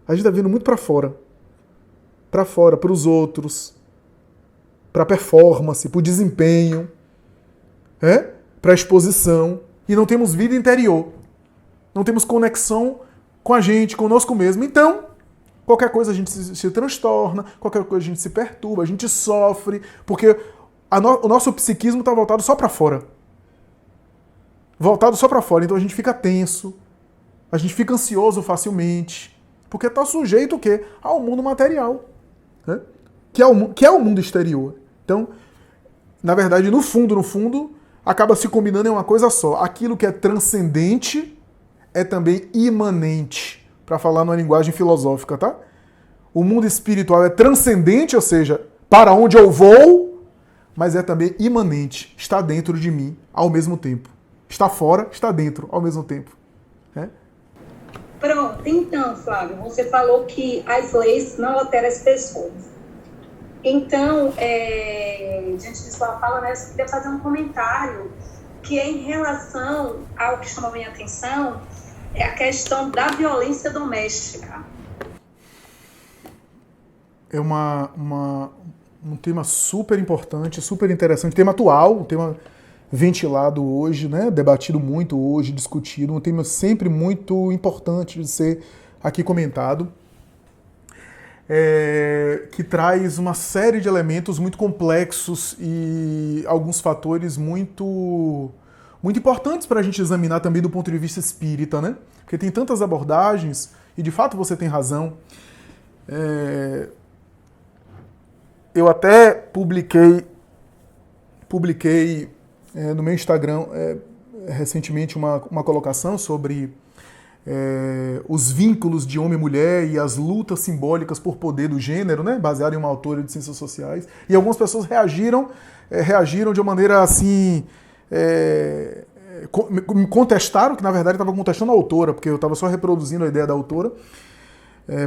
A gente está vivendo muito para fora. Para fora, para os outros, para a performance, para o desempenho, para a exposição. E não temos vida interior. Não temos conexão com a gente, conosco mesmo. Então, qualquer coisa a gente se transtorna, qualquer coisa a gente se perturba, a gente sofre, porque o nosso psiquismo está voltado só para fora. Voltado só para fora. Então a gente fica tenso, a gente fica ansioso facilmente, porque está sujeito o quê? Ao mundo material, né? que é o mundo exterior. Então, na verdade, no fundo, acaba se combinando em uma coisa só. Aquilo que é transcendente é também imanente, para falar numa linguagem filosófica, tá? O mundo espiritual é transcendente, ou seja, para onde eu vou, mas é também imanente, está dentro de mim ao mesmo tempo. Está fora, está dentro ao mesmo tempo. Pronto, então, Flávio, você falou que as leis não alteram as pessoas. Então, diante de sua fala, né, eu queria fazer um comentário que é em relação ao que chamou a minha atenção, é a questão da violência doméstica. É um tema super importante, super interessante, tema atual, um tema ventilado hoje, né, debatido muito hoje, discutido, um tema sempre muito importante de ser aqui comentado, que traz uma série de elementos muito complexos e alguns fatores muito importantes para a gente examinar também do ponto de vista espírita, né? Porque tem tantas abordagens, e de fato você tem razão. Eu até publiquei no meu Instagram recentemente uma colocação sobre os vínculos de homem e mulher e as lutas simbólicas por poder do gênero, né, baseado em uma autora de ciências sociais, e algumas pessoas reagiram de uma maneira assim, me contestaram, que na verdade estava contestando a autora, porque eu estava só reproduzindo a ideia da autora,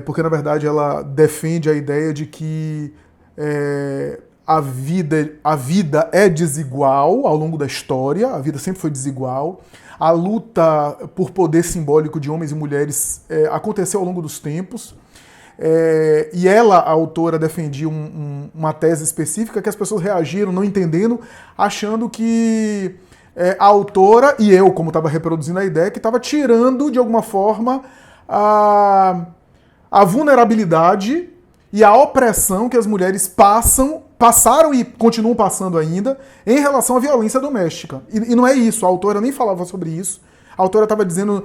porque na verdade ela defende a ideia de que a vida é desigual ao longo da história, a vida sempre foi desigual. A luta por poder simbólico de homens e mulheres aconteceu ao longo dos tempos. E ela, a autora, defendia uma tese específica que as pessoas reagiram não entendendo, achando que a autora, e eu, como estava reproduzindo a ideia, que estava tirando, de alguma forma, a vulnerabilidade e a opressão que as mulheres passaram e continuam passando ainda em relação à violência doméstica. E não é isso, a autora nem falava sobre isso. A autora estava dizendo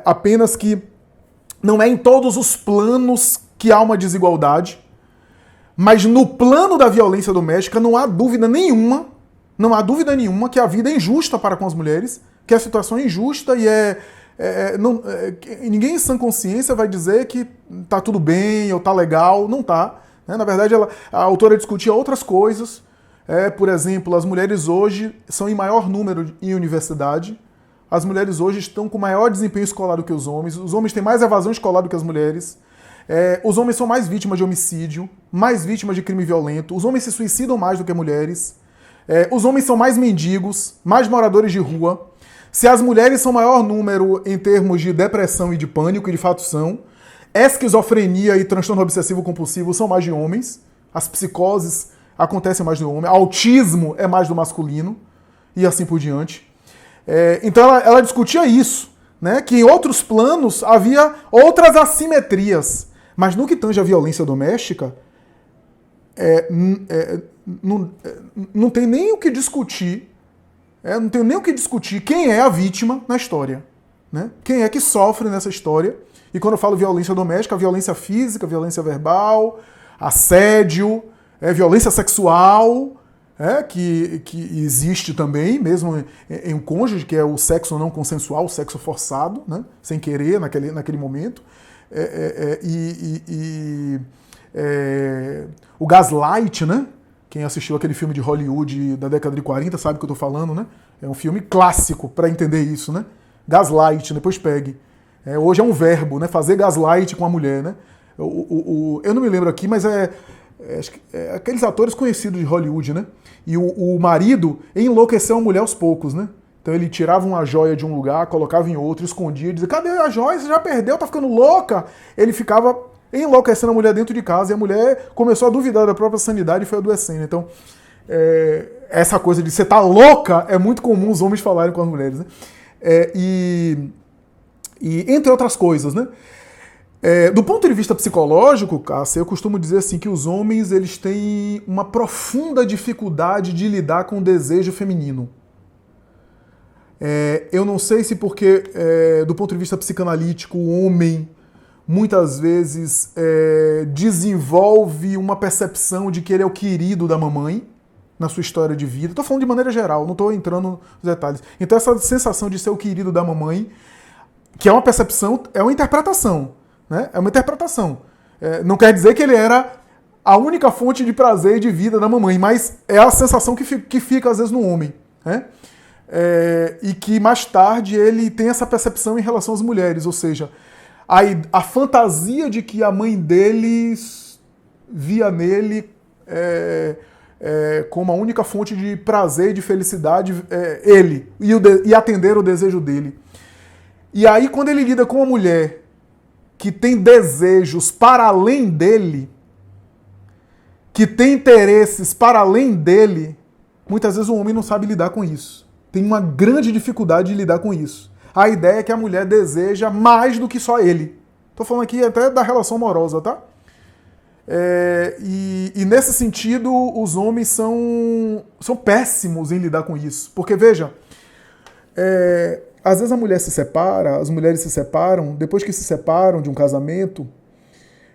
apenas que não é em todos os planos que há uma desigualdade, Mas no plano da violência doméstica não há dúvida nenhuma que a vida é injusta para com as mulheres, que a situação é injusta e ninguém em sã consciência vai dizer que tá tudo bem ou tá legal, não tá. Né? Na verdade, a autora discutia outras coisas. Por exemplo, as mulheres hoje são em maior número em universidade. As mulheres hoje estão com maior desempenho escolar do que os homens têm mais evasão escolar do que as mulheres. Os homens são mais vítimas de homicídio, mais vítimas de crime violento. Os homens se suicidam mais do que mulheres. Os homens são mais mendigos, mais moradores de rua. Se as mulheres são maior número em termos de depressão e de pânico, e de fato são, esquizofrenia e transtorno obsessivo-compulsivo são mais de homens. As psicoses acontecem mais do homem. Autismo é mais do masculino. E assim por diante. Então ela discutia isso, né? Que em outros planos havia outras assimetrias. Mas no que tange a violência doméstica, não tem nem o que discutir. Não tem nem o que discutir quem é a vítima na história. Né? Quem é que sofre nessa história. E quando eu falo violência doméstica, violência física, violência verbal, assédio, violência sexual, que existe também, mesmo em um cônjuge, que é o sexo não consensual, o sexo forçado, né? Sem querer naquele momento. O gaslight, né? Quem assistiu aquele filme de Hollywood da década de 40 sabe o que eu estou falando, né? É um filme clássico para entender isso, né? Gaslight, depois pegue. Hoje é um verbo, né? Fazer gaslight com a mulher, né? Eu não me lembro aqui, mas aqueles atores conhecidos de Hollywood, né? E o marido enlouqueceu a mulher aos poucos, né? Então ele tirava uma joia de um lugar, colocava em outro, escondia, dizia, cadê a joia? Você já perdeu, tá ficando louca? Ele ficava enlouquecendo a mulher dentro de casa e a mulher começou a duvidar da própria sanidade e foi adoecendo. Então, essa coisa de você tá louca é muito comum os homens falarem com as mulheres, né? E entre outras coisas, né? Do ponto de vista psicológico, Cássia, eu costumo dizer assim que os homens eles têm uma profunda dificuldade de lidar com o desejo feminino. Eu não sei se porque, do ponto de vista psicanalítico, o homem muitas vezes desenvolve uma percepção de que ele é o querido da mamãe na sua história de vida. Estou falando de maneira geral, não estou entrando nos detalhes. Então essa sensação de ser o querido da mamãe, que é uma percepção, é uma interpretação. Né? É uma interpretação. Não quer dizer que ele era a única fonte de prazer e de vida da mamãe, mas é a sensação que fica às vezes no homem. Né? E que mais tarde ele tem essa percepção em relação às mulheres, ou seja, a fantasia de que a mãe dele via nele como a única fonte de prazer e de felicidade, ele, e atender o desejo dele. E aí quando ele lida com uma mulher que tem desejos para além dele, que tem interesses para além dele, muitas vezes o homem não sabe lidar com isso. Tem uma grande dificuldade de lidar com isso. A ideia é que a mulher deseja mais do que só ele. Estou falando aqui até da relação amorosa, tá? E nesse sentido, os homens são péssimos em lidar com isso. Porque, veja, às vezes as mulheres se separam, depois que se separam de um casamento,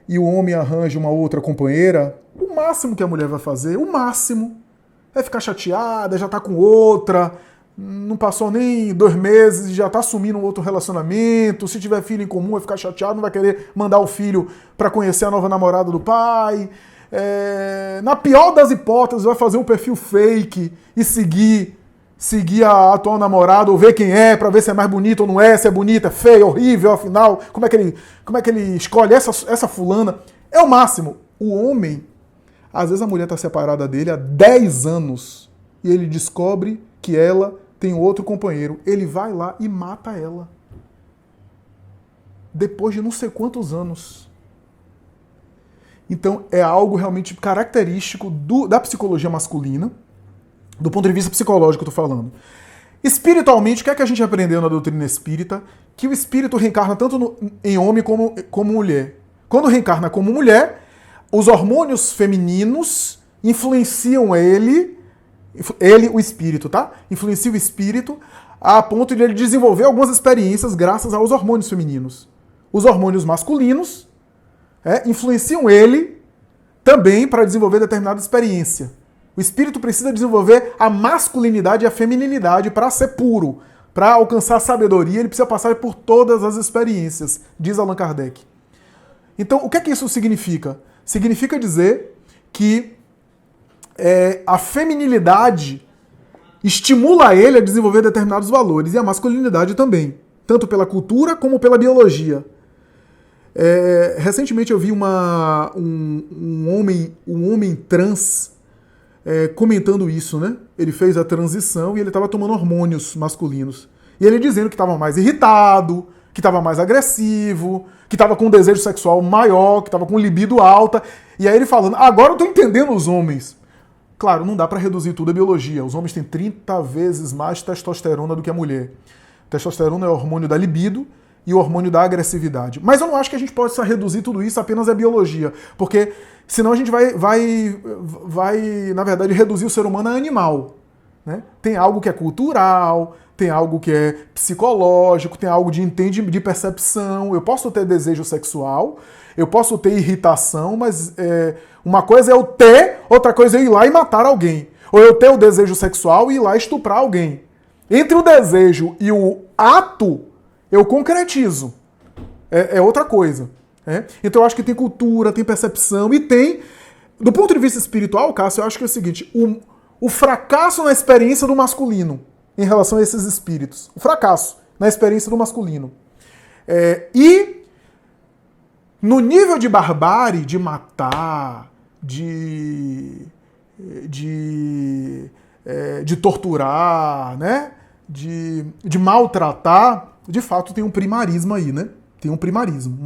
e o homem arranja uma outra companheira, o máximo que a mulher vai fazer, o máximo, é ficar chateada, já tá com outra, não passou nem 2 meses, já tá assumindo um outro relacionamento, se tiver filho em comum vai ficar chateado, não vai querer mandar o filho para conhecer a nova namorada do pai. Na pior das hipóteses, vai fazer um perfil fake e seguir a atual namorada, ou ver quem é, pra ver se é mais bonito ou não é, se é bonita, feia, horrível, afinal, como é que ele escolhe essa fulana? É o máximo. O homem, às vezes a mulher tá separada dele há 10 anos e ele descobre que ela tem outro companheiro. Ele vai lá e mata ela. Depois de não sei quantos anos. Então é algo realmente característico da psicologia masculina. Do ponto de vista psicológico, eu estou falando. Espiritualmente, o que é que a gente aprendeu na doutrina espírita? Que o espírito reencarna tanto em homem como mulher. Quando reencarna como mulher, os hormônios femininos influenciam ele, o espírito, tá? Influencia o espírito a ponto de ele desenvolver algumas experiências graças aos hormônios femininos. Os hormônios masculinos influenciam ele também para desenvolver determinada experiência. O espírito precisa desenvolver a masculinidade e a feminilidade para ser puro. Para alcançar a sabedoria, ele precisa passar por todas as experiências, diz Allan Kardec. Então, o que é que isso significa? Significa dizer que a feminilidade estimula ele a desenvolver determinados valores, e a masculinidade também, tanto pela cultura como pela biologia. Recentemente eu vi um homem trans comentando isso, né? Ele fez a transição e ele estava tomando hormônios masculinos. E ele dizendo que estava mais irritado, que estava mais agressivo, que estava com um desejo sexual maior, que estava com libido alta. E aí ele falando, agora eu estou entendendo os homens. Claro, não dá para reduzir tudo a biologia. Os homens têm 30 vezes mais testosterona do que a mulher. Testosterona é o hormônio da libido e o hormônio da agressividade. Mas eu não acho que a gente possa reduzir tudo isso apenas à biologia, porque senão a gente vai na verdade, reduzir o ser humano a animal. Né? Tem algo que é cultural, tem algo que é psicológico, tem algo de entendimento, de percepção. Eu posso ter desejo sexual, eu posso ter irritação, mas uma coisa é eu ter, outra coisa é eu ir lá e matar alguém. Ou eu ter o desejo sexual e ir lá estuprar alguém. Entre o desejo e o ato, eu concretizo. É outra coisa. Então eu acho que tem cultura, tem percepção e tem... Do ponto de vista espiritual, Cássio, eu acho que é o seguinte, o fracasso na experiência do masculino em relação a esses espíritos. O fracasso na experiência do masculino. E no nível de barbárie, de matar, de torturar, né? De maltratar, de fato tem um primarismo aí, né? Tem um primarismo,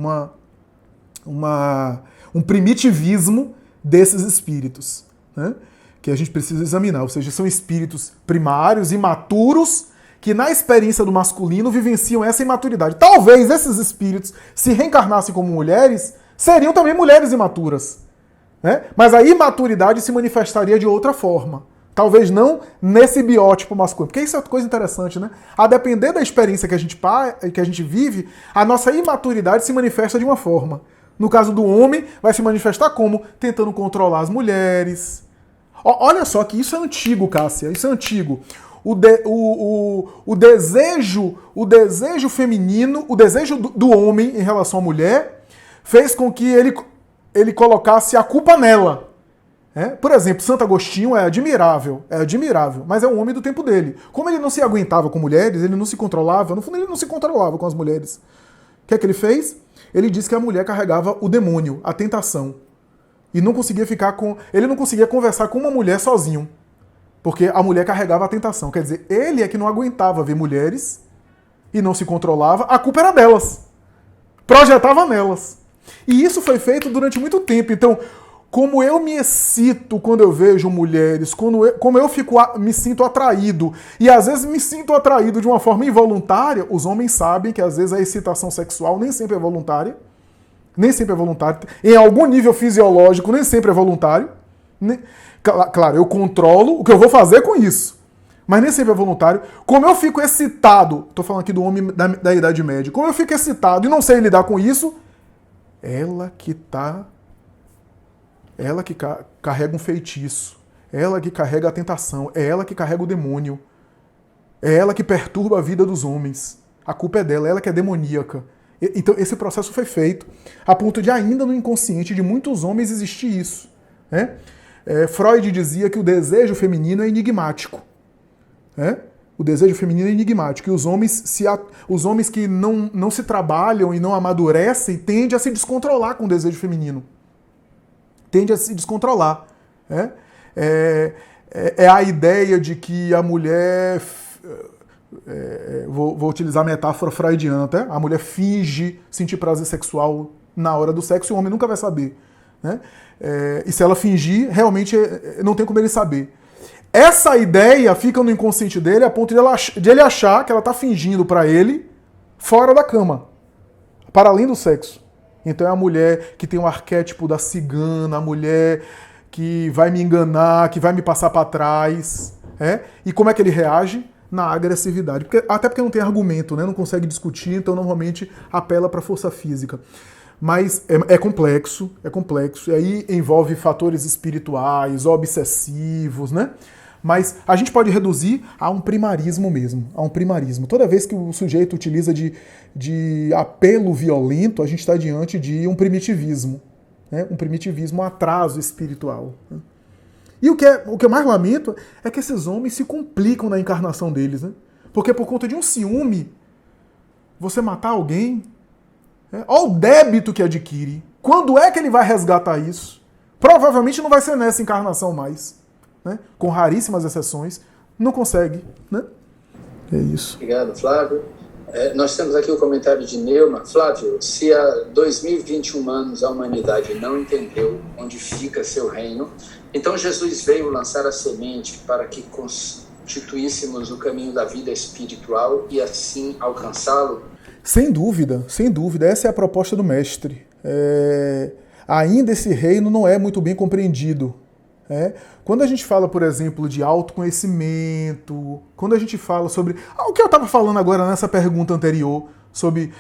um primitivismo desses espíritos, né? Que a gente precisa examinar. Ou seja, são espíritos primários, imaturos, que na experiência do masculino vivenciam essa imaturidade. Talvez esses espíritos, se reencarnassem como mulheres, seriam também mulheres imaturas. Né? Mas a imaturidade se manifestaria de outra forma. Talvez não nesse biótipo masculino. Porque isso é outra coisa interessante, né? A depender da experiência que a gente vive, a nossa imaturidade se manifesta de uma forma. No caso do homem, vai se manifestar como? Tentando controlar as mulheres. Olha só que isso é antigo, Cássia. Isso é antigo. O desejo feminino, o desejo do homem em relação à mulher, fez com que ele colocasse a culpa nela. Por exemplo, Santo Agostinho é admirável, mas é um homem do tempo dele. Como ele não se aguentava com mulheres, ele não se controlava, no fundo ele não se controlava com as mulheres. O que é que ele fez? Ele disse que a mulher carregava o demônio, a tentação. E não conseguia ele não conseguia conversar com uma mulher sozinho. Porque a mulher carregava a tentação. Quer dizer, ele é que não aguentava ver mulheres e não se controlava, a culpa era delas. Projetava nelas. E isso foi feito durante muito tempo. Então, como eu me excito quando eu vejo mulheres, como eu me sinto atraído, e às vezes me sinto atraído de uma forma involuntária, os homens sabem que às vezes a excitação sexual nem sempre é voluntária. Nem sempre é voluntário. Em algum nível fisiológico, nem sempre é voluntário. Claro, eu controlo o que eu vou fazer com isso. Mas nem sempre é voluntário. Como eu fico excitado, estou falando aqui do homem da Idade Média, como eu fico excitado e não sei lidar com isso, ela que carrega um feitiço. Ela que carrega a tentação. É ela que carrega o demônio. É ela que perturba a vida dos homens. A culpa é dela, ela que é demoníaca. Então esse processo foi feito a ponto de ainda no inconsciente de muitos homens existir isso. Né? Freud dizia que o desejo feminino é enigmático. O desejo feminino é enigmático. E os homens que não se trabalham e não amadurecem tendem a se descontrolar com o desejo feminino. Tende a se descontrolar. É a ideia de que a mulher... vou utilizar a metáfora freudiana, até. A mulher finge sentir prazer sexual na hora do sexo e o homem nunca vai saber. Né? E se ela fingir, realmente não tem como ele saber. Essa ideia fica no inconsciente dele a ponto de ele achar que ela está fingindo para ele fora da cama, para além do sexo. Então é a mulher que tem o arquétipo da cigana, a mulher que vai me enganar, que vai me passar para trás. E como é que ele reage? Na agressividade. Até porque não tem argumento, né? Não consegue discutir, então normalmente apela para a força física. Mas é complexo, e aí envolve fatores espirituais, obsessivos, né? Mas a gente pode reduzir a um primarismo mesmo, a um primarismo. Toda vez que o sujeito utiliza de apelo violento, a gente está diante de um primitivismo, né? Um primitivismo, um atraso espiritual. Né? E o que eu mais lamento é que esses homens se complicam na encarnação deles, né? Porque por conta de um ciúme, você matar alguém, né? Olha o débito que adquire. Quando é que ele vai resgatar isso? Provavelmente não vai ser nessa encarnação mais. Né? Com raríssimas exceções, não consegue. Né? É isso. Obrigado, Flávio. Nós temos aqui o comentário de Neuma. Flávio, se há 2021 anos a humanidade não entendeu onde fica seu reino, então Jesus veio lançar a semente para que constituíssemos o caminho da vida espiritual e assim alcançá-lo? Sem dúvida, sem dúvida. Essa é a proposta do mestre. Ainda esse reino não é muito bem compreendido. Quando a gente fala, por exemplo, de autoconhecimento, quando a gente fala sobre... o que eu estava falando agora nessa pergunta anterior, sobre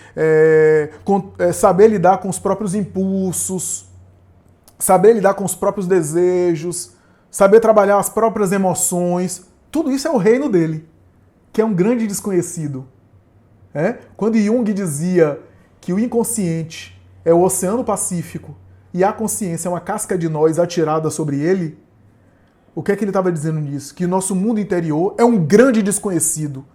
saber lidar com os próprios impulsos, saber lidar com os próprios desejos, saber trabalhar as próprias emoções, tudo isso é o reino dele, que é um grande desconhecido. Quando Jung dizia que o inconsciente é o Oceano Pacífico e a consciência é uma casca de nós atirada sobre ele, o que é que ele estava dizendo nisso? Que nosso mundo interior é um grande desconhecido.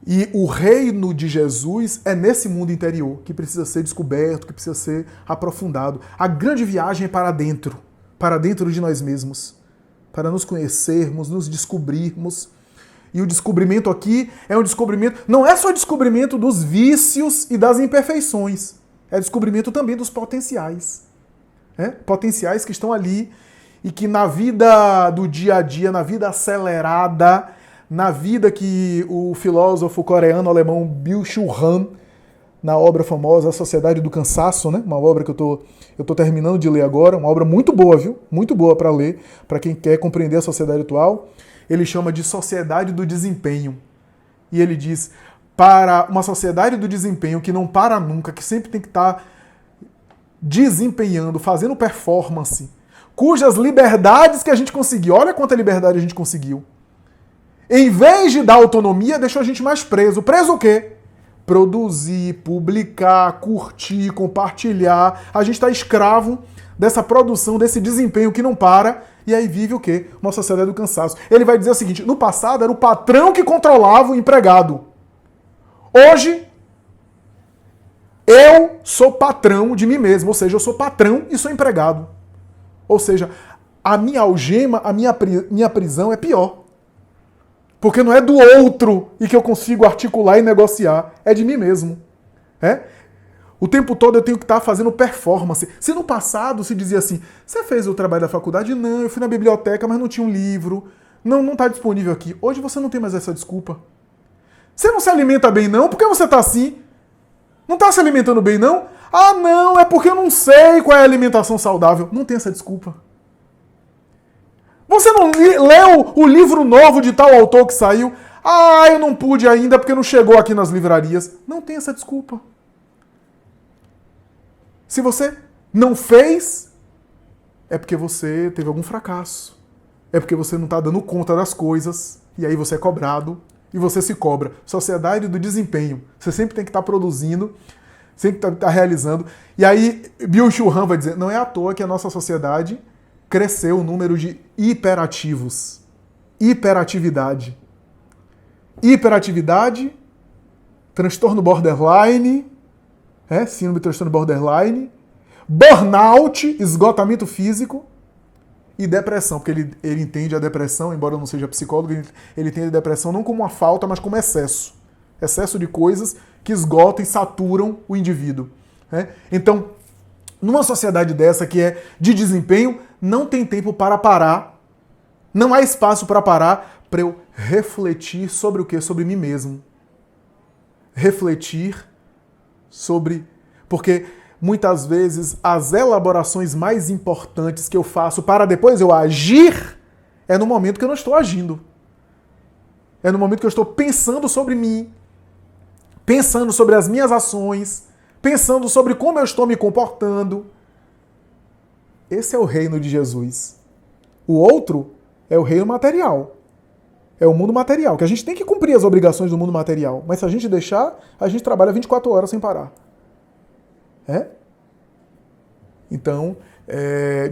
E o reino de Jesus é nesse mundo interior que precisa ser descoberto, que precisa ser aprofundado. A grande viagem é para dentro de nós mesmos, para nos conhecermos, nos descobrirmos. E o descobrimento aqui é um descobrimento, não é só descobrimento dos vícios e das imperfeições, é descobrimento também dos potenciais. Potenciais que estão ali e que na vida do dia a dia, na vida acelerada, na vida que o filósofo coreano-alemão Byung-Chul Han, na obra famosa A Sociedade do Cansaço, né? Uma obra que eu tô terminando de ler agora, uma obra muito boa, viu? Muito boa para ler, para quem quer compreender a sociedade atual. Ele chama de Sociedade do Desempenho. E ele diz, para uma sociedade do desempenho que não para nunca, que sempre tem que estar desempenhando, fazendo performance, cujas liberdades que a gente conseguiu, olha quanta liberdade a gente conseguiu, em vez de dar autonomia, deixou a gente mais preso. Preso o quê? Produzir, publicar, curtir, compartilhar. A gente está escravo dessa produção, desse desempenho que não para, e aí vive o quê? Uma sociedade do cansaço. Ele vai dizer o seguinte, no passado era o patrão que controlava o empregado. Hoje, eu sou patrão de mim mesmo, ou seja, eu sou patrão e sou empregado. Ou seja, a minha algema, a minha prisão é pior. Porque não é do outro e que eu consigo articular e negociar, é de mim mesmo. O tempo todo eu tenho que estar fazendo performance. Se no passado se dizia assim, você fez o trabalho da faculdade? Não, eu fui na biblioteca, mas não tinha um livro. Não está disponível aqui. Hoje você não tem mais essa desculpa. Você não se alimenta bem não? Por que você está assim? Não está se alimentando bem não? Ah não, é porque eu não sei qual é a alimentação saudável. Não tem essa desculpa. Você não leu o livro novo de tal autor que saiu? Ah, eu não pude ainda porque não chegou aqui nas livrarias. Não tem essa desculpa. Se você não fez, é porque você teve algum fracasso. É porque você não está dando conta das coisas. E aí você é cobrado. E você se cobra. Sociedade do desempenho. Você sempre tem que estar produzindo, sempre tem que estar realizando. E aí Byung-Chul Han vai dizer, não é à toa que a nossa sociedade cresceu o número de hiperativos. Hiperatividade. Hiperatividade, transtorno borderline, síndrome de transtorno borderline, burnout, esgotamento físico e depressão, porque ele entende a depressão, embora eu não seja psicólogo, ele entende a depressão não como uma falta, mas como excesso. Excesso de coisas que esgotam e saturam o indivíduo. Então, numa sociedade dessa que é de desempenho, não tem tempo para parar, não há espaço para parar para eu refletir sobre o quê? Sobre mim mesmo. Refletir sobre... Porque muitas vezes as elaborações mais importantes que eu faço para depois eu agir é no momento que eu não estou agindo. É no momento que eu estou pensando sobre mim, pensando sobre as minhas ações, pensando sobre como eu estou me comportando. Esse é o reino de Jesus. O outro é o reino material. É o mundo material, que a gente tem que cumprir as obrigações do mundo material. Mas se a gente deixar, a gente trabalha 24 horas sem parar. Então,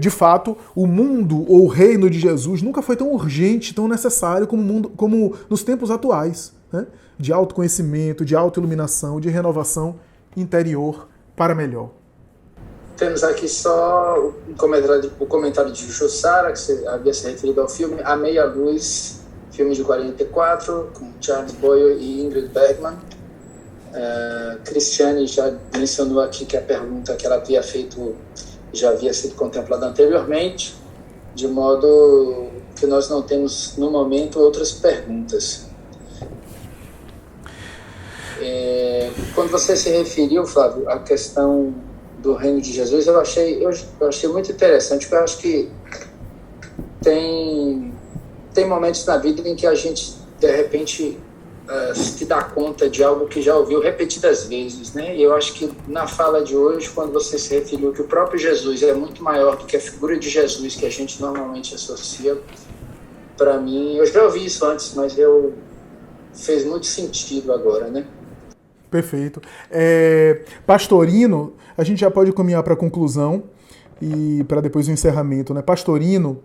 de fato, o mundo ou o reino de Jesus nunca foi tão urgente, tão necessário como nos tempos atuais, né? De autoconhecimento, de autoiluminação, de renovação interior para melhor. Temos aqui só o comentário de Jussara, que você havia se referido ao filme A Meia Luz, filme de 44, com Charles Boyle e Ingrid Bergman. Cristiane já mencionou aqui que a pergunta que ela havia feito já havia sido contemplada anteriormente, de modo que nós não temos, no momento, outras perguntas. Quando você se referiu, Flávio, à questão do reino de Jesus, eu achei muito interessante, porque eu acho que tem momentos na vida em que a gente, de repente, se dá conta de algo que já ouviu repetidas vezes, né? E eu acho que na fala de hoje, quando você se referiu que o próprio Jesus é muito maior do que a figura de Jesus que a gente normalmente associa, para mim, eu já ouvi isso antes, mas fez muito sentido agora, né? Perfeito. Pastorino, a gente já pode caminhar para a conclusão e para depois o encerramento, né? Pastorino,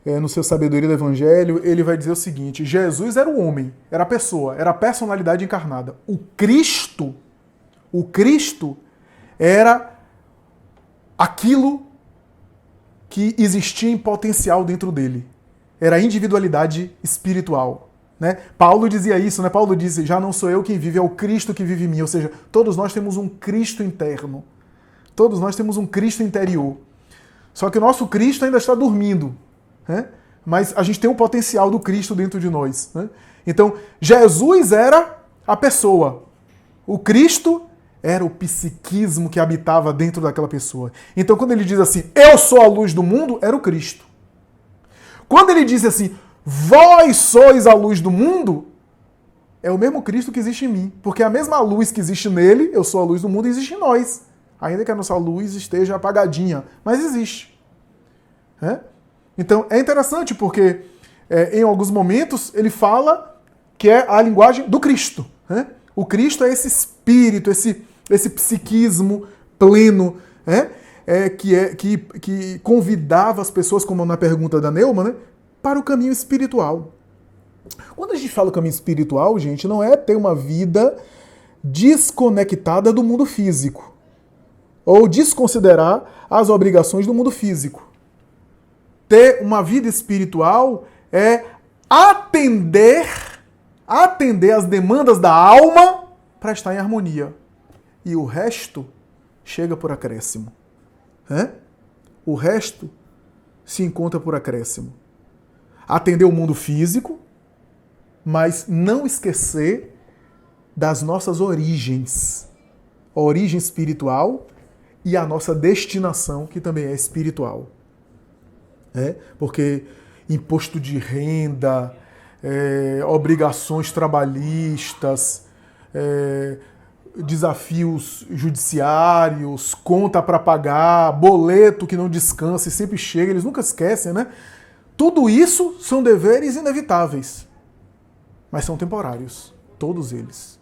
no seu Sabedoria do Evangelho, ele vai dizer o seguinte: Jesus era o homem, era a pessoa, era a personalidade encarnada. O Cristo era aquilo que existia em potencial dentro dele. Era a individualidade espiritual. Né? Paulo dizia isso, né? Paulo disse: já não sou eu quem vive, é o Cristo que vive em mim. Ou seja, todos nós temos um Cristo interno. Todos nós temos um Cristo interior. Só que o nosso Cristo ainda está dormindo. Né? Mas a gente tem um potencial do Cristo dentro de nós. Né? Então, Jesus era a pessoa. O Cristo era o psiquismo que habitava dentro daquela pessoa. Então, quando ele diz assim, eu sou a luz do mundo, era o Cristo. Quando ele diz assim, vós sois a luz do mundo, é o mesmo Cristo que existe em mim. Porque a mesma luz que existe nele, eu sou a luz do mundo, existe em nós. Ainda que a nossa luz esteja apagadinha, mas existe. Então, é interessante porque em alguns momentos ele fala que é a linguagem do Cristo. O Cristo é esse espírito, esse psiquismo pleno, que convidava as pessoas, como na pergunta da Neuma, né, para o caminho espiritual. Quando a gente fala caminho espiritual, gente, não é ter uma vida desconectada do mundo físico, ou desconsiderar as obrigações do mundo físico. Ter uma vida espiritual é atender às demandas da alma para estar em harmonia. E o resto chega por acréscimo. O resto se encontra por acréscimo. Atender o mundo físico, mas não esquecer das nossas origens. A origem espiritual e a nossa destinação, que também é espiritual. Porque imposto de renda, obrigações trabalhistas, desafios judiciários, conta para pagar, boleto que não descansa e sempre chega, eles nunca esquecem, né? Tudo isso são deveres inevitáveis, mas são temporários, todos eles.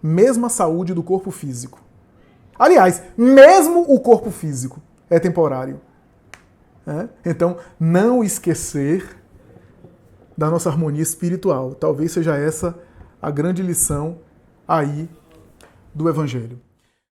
Mesmo a saúde do corpo físico. Aliás, mesmo o corpo físico é temporário. Então, não esquecer da nossa harmonia espiritual. Talvez seja essa a grande lição aí do Evangelho.